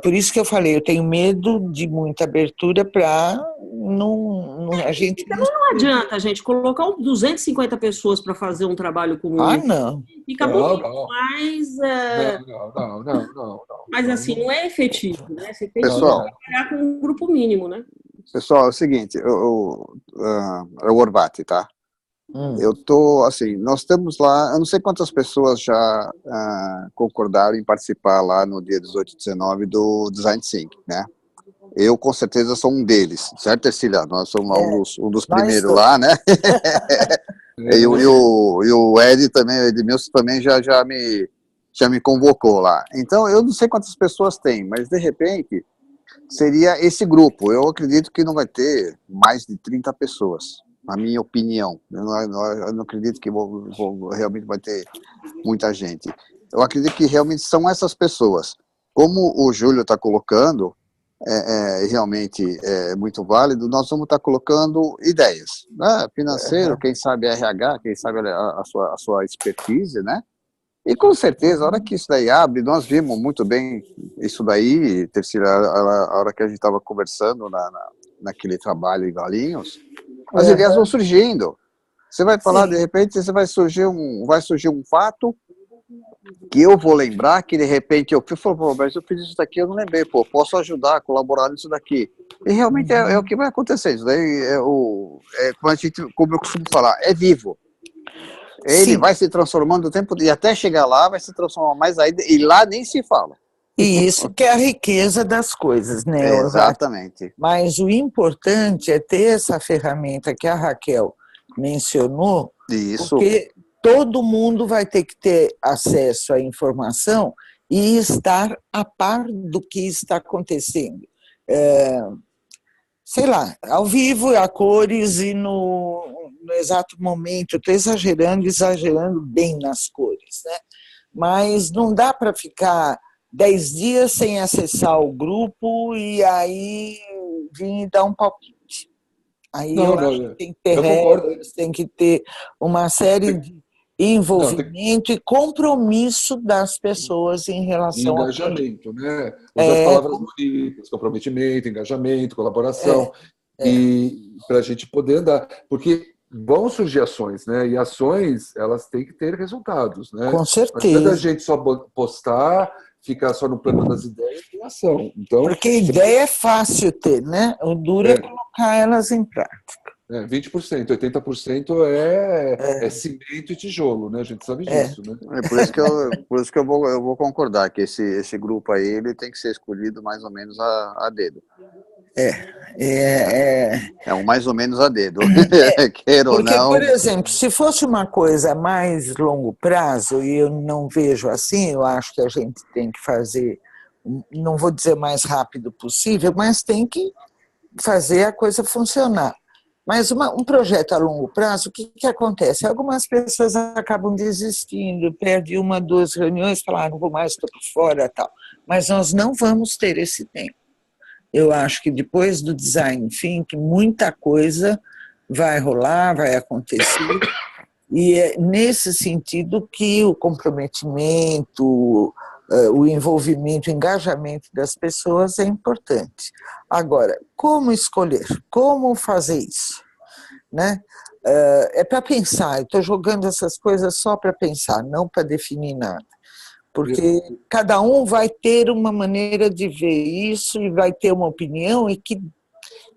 por isso que eu falei, eu tenho medo de muita abertura para a gente... Não adianta a gente colocar 250 pessoas para fazer um trabalho como esse. Não. Fica bonito, mas... Não. Mas assim, não é efetivo, né? Você tem que trabalhar com um grupo mínimo, né? Pessoal, é o seguinte, é o Orbati, tá? Eu tô, assim, nós temos lá, eu não sei quantas pessoas já concordaram em participar lá no dia 18 e 19 do Design Thinking, né? Eu, com certeza, sou um deles, certo, Tercília? Nós somos lá um dos primeiros lá, né? E o Ed também, o Edmilson também já me convocou lá. Então, eu não sei quantas pessoas tem, mas, de repente, seria esse grupo. Eu acredito que não vai ter mais de 30 pessoas. Na minha opinião, eu não acredito que realmente vai ter muita gente. Eu acredito que realmente são essas pessoas. Como o Júlio está colocando, realmente é muito válido, nós vamos estar colocando ideias, né? Financeiro, quem sabe RH, quem sabe a sua expertise, né? E com certeza, a hora que isso daí abre, nós vimos muito bem isso daí, Terceira, a hora que a gente estava conversando naquele trabalho em Galinhos, as ideias vão surgindo. Você vai falar, de repente, vai surgir um fato que eu vou lembrar, que de repente eu falo, mas eu fiz isso daqui, eu não lembrei, posso ajudar, colaborar nisso daqui. E realmente é o que vai acontecer. Isso daí como eu costumo falar, é vivo. Ele Sim. vai se transformando o tempo, e até chegar lá vai se transformar mais ainda, e lá nem se fala. E isso que é a riqueza das coisas, né? Exatamente. Mas o importante é ter essa ferramenta que a Raquel mencionou, Isso. porque todo mundo vai ter que ter acesso à informação e estar a par do que está acontecendo. Sei lá, ao vivo, a cores e no exato momento. Estou exagerando bem nas cores, né? Mas não dá para ficar 10 dias sem acessar o grupo e aí vir e dar um palpite. Aí eu acho que tem que ter regras, tem que ter uma série de envolvimento e compromisso das pessoas em relação a engajamento, né? Usar as palavras bonitas, comprometimento, engajamento, colaboração, e para a gente poder andar, porque vão surgir ações, né? E ações, elas têm que ter resultados, né? Com certeza. Não adianta a gente só postar, ficar só no plano das ideias e ação. Então, porque ideia é fácil ter, né? O duro é colocar elas em prática. 20%, 80% é cimento e tijolo, né? A gente sabe disso, né? Por isso que eu vou concordar que esse grupo aí ele tem que ser escolhido mais ou menos a dedo. É um mais ou menos a dedo. Queira ou porque, não. por exemplo, se fosse uma coisa mais longo prazo, e eu não vejo assim, eu acho que a gente tem que fazer, não vou dizer mais rápido possível, mas tem que fazer a coisa funcionar. Mas um projeto a longo prazo, o que acontece? Algumas pessoas acabam desistindo, perde 1, 2 reuniões, falam, não vou mais, estou por fora, tal. Mas nós não vamos ter esse tempo. Eu acho que depois do design thinking, muita coisa vai rolar, vai acontecer, e é nesse sentido que o comprometimento, o envolvimento, o engajamento das pessoas é importante. Agora, como escolher? Como fazer isso? Né? É para pensar, eu estou jogando essas coisas só para pensar, não para definir nada. Porque cada um vai ter uma maneira de ver isso e vai ter uma opinião e que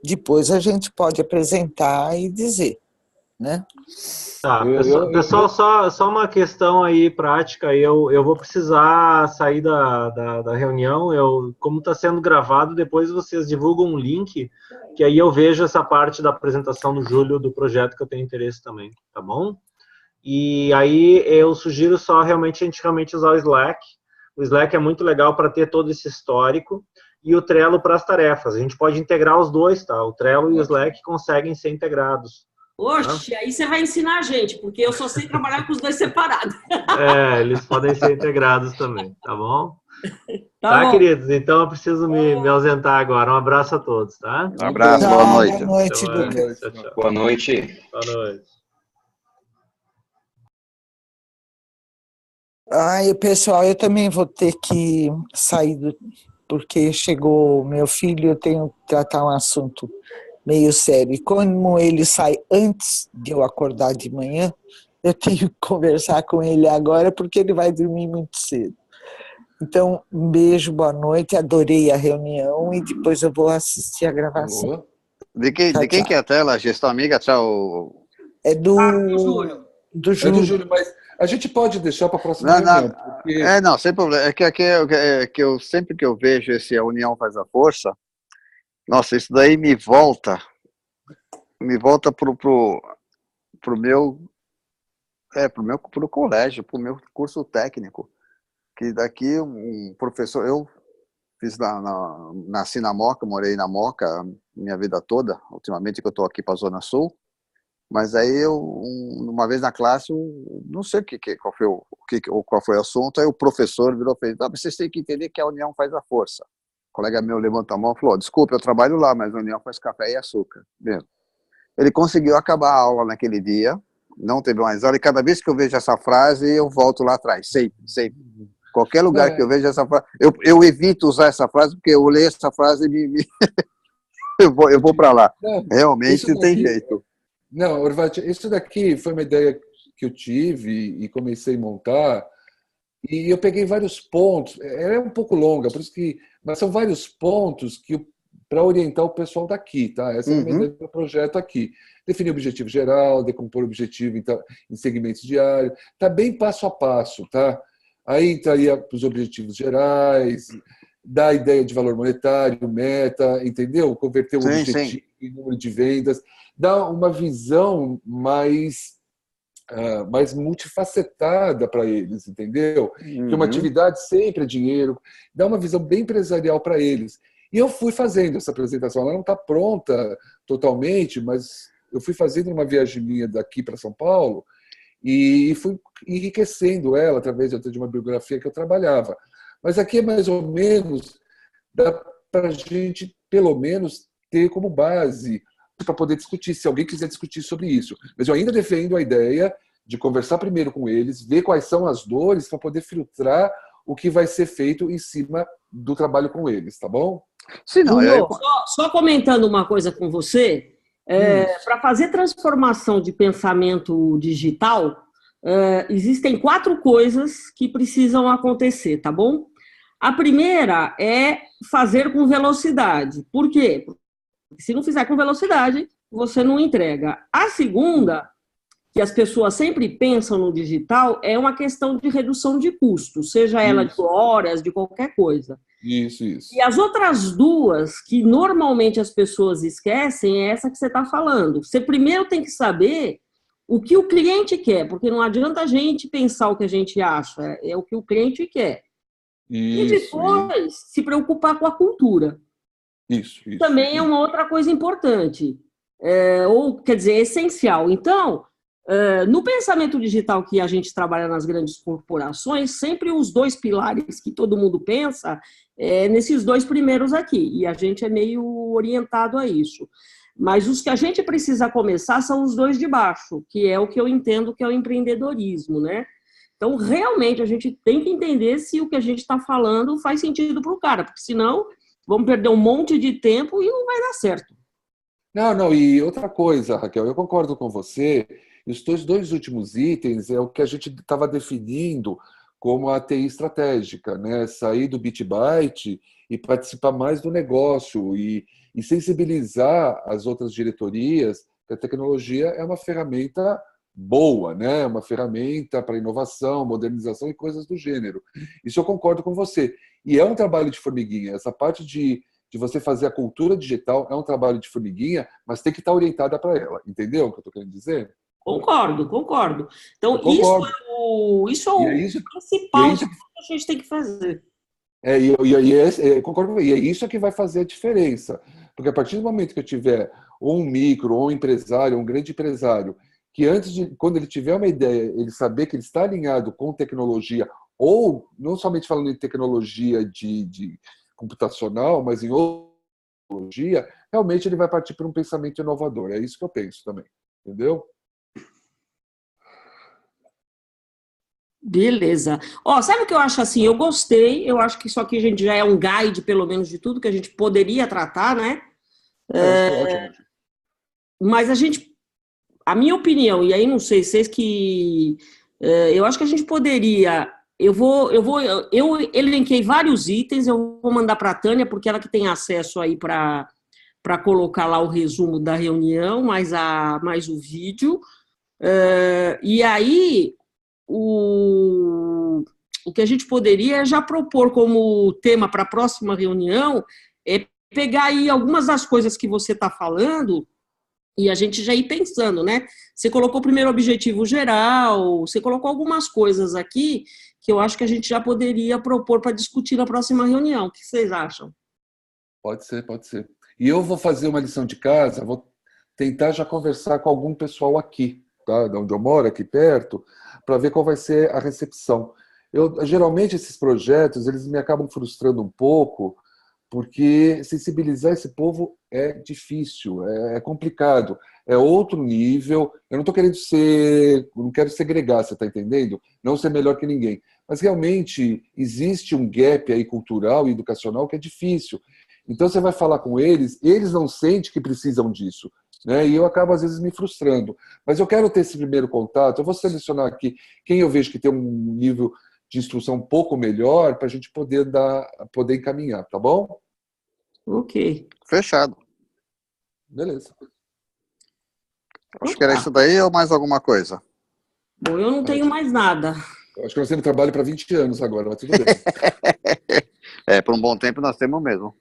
depois a gente pode apresentar e dizer, né? Tá, pessoal, só uma questão aí prática, eu vou precisar sair da reunião, como está sendo gravado, depois vocês divulgam um link, que aí eu vejo essa parte da apresentação do Júlio do projeto que eu tenho interesse também, tá bom? E aí eu sugiro só realmente a gente usar o Slack. O Slack é muito legal para ter todo esse histórico e o Trello para as tarefas. A gente pode integrar os dois, tá? O Trello e o Slack conseguem ser integrados. Oxe, aí você vai ensinar a gente, porque eu só sei trabalhar com os dois separados. Eles podem ser integrados também, tá bom? Tá bom. Queridos? Então eu preciso me ausentar agora. Um abraço a todos, tá? Um abraço, boa noite. Boa noite, Lucas. Tchau. Boa noite. Boa noite. Pessoal, eu também vou ter que sair, porque chegou meu filho, eu tenho que tratar um assunto meio sério. E como ele sai antes de eu acordar de manhã, eu tenho que conversar com ele agora, porque ele vai dormir muito cedo. Então, um beijo, boa noite, adorei a reunião e depois eu vou assistir a gravação. De quem que é a tela? Gestão amiga, tchau. É do Júlio. Do Júlio. Mas a gente pode deixar para a próxima reunião. Porque... Não, sem problema. É que eu sempre que eu vejo esse A União Faz a Força, nossa, isso daí me volta pro colégio, pro meu curso técnico. Que daqui um professor, eu nasci na Moca, morei na Moca minha vida toda, ultimamente que eu estou aqui para a Zona Sul, mas aí uma vez na classe, não sei qual foi o assunto, aí o professor virou e fez, vocês têm que entender que a união faz a força. O colega meu levantou a mão e falou, desculpa, eu trabalho lá, mas a união faz café e açúcar. Mesmo. Ele conseguiu acabar a aula naquele dia, não teve mais aula, e cada vez que eu vejo essa frase, eu volto lá atrás, sempre. Qualquer lugar que eu vejo essa frase, eu evito usar essa frase, porque eu leio essa frase e eu vou para lá. Realmente não tem jeito. Não, Orvati, isso daqui foi uma ideia que eu tive e comecei a montar, e eu peguei vários pontos, ela é um pouco longa, por isso que, mas são vários pontos que para orientar o pessoal daqui, tá? Essa é a minha ideia do projeto aqui. Definir objetivo geral, decompor o objetivo em segmentos diários, tá bem passo a passo, tá? Aí entraria para os objetivos gerais, dar a ideia de valor monetário, meta, entendeu? Converter o objetivo em número de vendas, dar uma visão mais multifacetada para eles, entendeu? Que uma atividade sempre é dinheiro, dá uma visão bem empresarial para eles. E eu fui fazendo essa apresentação, ela não está pronta totalmente, mas eu fui fazendo uma viagem minha daqui para São Paulo e fui enriquecendo ela através de uma bibliografia que eu trabalhava. Mas aqui é mais ou menos, dá para a gente, pelo menos, ter como base para poder discutir, se alguém quiser discutir sobre isso. Mas eu ainda defendo a ideia de conversar primeiro com eles, ver quais são as dores para poder filtrar o que vai ser feito em cima do trabalho com eles, tá bom? Sim, não, só comentando uma coisa com você, para fazer transformação de pensamento digital, existem 4 coisas que precisam acontecer, tá bom? A primeira é fazer com velocidade. Por quê? Porque se não fizer com velocidade, você não entrega. A segunda, que as pessoas sempre pensam no digital, é uma questão de redução de custos, seja ela de horas, de qualquer coisa. Isso. E as outras 2, que normalmente as pessoas esquecem, é essa que você está falando. Você primeiro tem que saber o que o cliente quer, porque não adianta a gente pensar o que a gente acha, é o que o cliente quer. E depois se preocupar com a cultura. Isso. Também é uma outra coisa importante, quer dizer, essencial. Então, no pensamento digital que a gente trabalha nas grandes corporações, sempre os 2 pilares que todo mundo pensa nesses 2 primeiros aqui, e a gente é meio orientado a isso. Mas os que a gente precisa começar são os 2 de baixo, que é o que eu entendo que é o empreendedorismo, né? Então, realmente, a gente tem que entender se o que a gente está falando faz sentido para o cara, porque senão vamos perder um monte de tempo e não vai dar certo. Não, e outra coisa, Raquel, eu concordo com você. Os 2 últimos itens é o que a gente estava definindo como a TI estratégica, né? Sair do bit byte e participar mais do negócio e sensibilizar as outras diretorias que a tecnologia é uma ferramenta boa, né? Uma ferramenta para inovação, modernização e coisas do gênero. Isso eu concordo com você. E é um trabalho de formiguinha. Essa parte de você fazer a cultura digital é um trabalho de formiguinha, mas tem que estar orientada para ela. Entendeu o que eu estou querendo dizer? Concordo. Então, isso é o principal que a gente tem que fazer. Concordo, e é isso que vai fazer a diferença. Porque a partir do momento que eu tiver ou um micro, ou um empresário, ou um grande empresário, que quando ele tiver uma ideia, ele saber que ele está alinhado com tecnologia, ou não somente falando em tecnologia de computacional, mas em outra tecnologia, realmente ele vai partir para um pensamento inovador. É isso que eu penso também. Entendeu? Beleza. Sabe o que eu acho assim? Eu gostei, eu acho que isso aqui a gente já é um guide, pelo menos, de tudo que a gente poderia tratar, né? Ótimo. Mas a minha opinião, e aí não sei, vocês que... eu acho que a gente poderia... Eu elenquei vários itens, eu vou mandar para a Tânia, porque ela que tem acesso aí para colocar lá o resumo da reunião, mais o vídeo. E aí, o que a gente poderia já propor como tema para a próxima reunião é pegar aí algumas das coisas que você está falando e a gente já ir pensando, né? Você colocou o primeiro objetivo geral, você colocou algumas coisas aqui que eu acho que a gente já poderia propor para discutir na próxima reunião. O que vocês acham? Pode ser. E eu vou fazer uma lição de casa, vou tentar já conversar com algum pessoal aqui, tá? De onde eu moro, aqui perto, para ver qual vai ser a recepção. Geralmente, esses projetos, eles me acabam frustrando um pouco, porque sensibilizar esse povo é difícil, é complicado, é outro nível. Eu não estou querendo não quero segregar, você está entendendo? Não ser melhor que ninguém. Mas realmente existe um gap aí cultural e educacional que é difícil. Então você vai falar com eles não sentem que precisam disso, né? E eu acabo às vezes me frustrando. Mas eu quero ter esse primeiro contato, eu vou selecionar aqui quem eu vejo que tem um nível de instrução um pouco melhor para a gente poder encaminhar, tá bom? Ok. Fechado. Beleza. Acho que era isso daí ou mais alguma coisa? Bom, eu não tenho mais nada. Eu acho que nós temos trabalho para 20 anos agora, mas tudo bem. Por um bom tempo nós temos mesmo.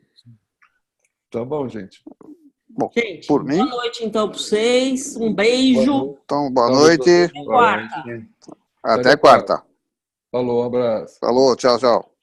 Tá bom, gente. Bom, Gente, por mim. boa noite então para vocês. Um beijo. Então, boa noite. Até quarta. Até quarta. Falou, um abraço. Falou, tchau, tchau.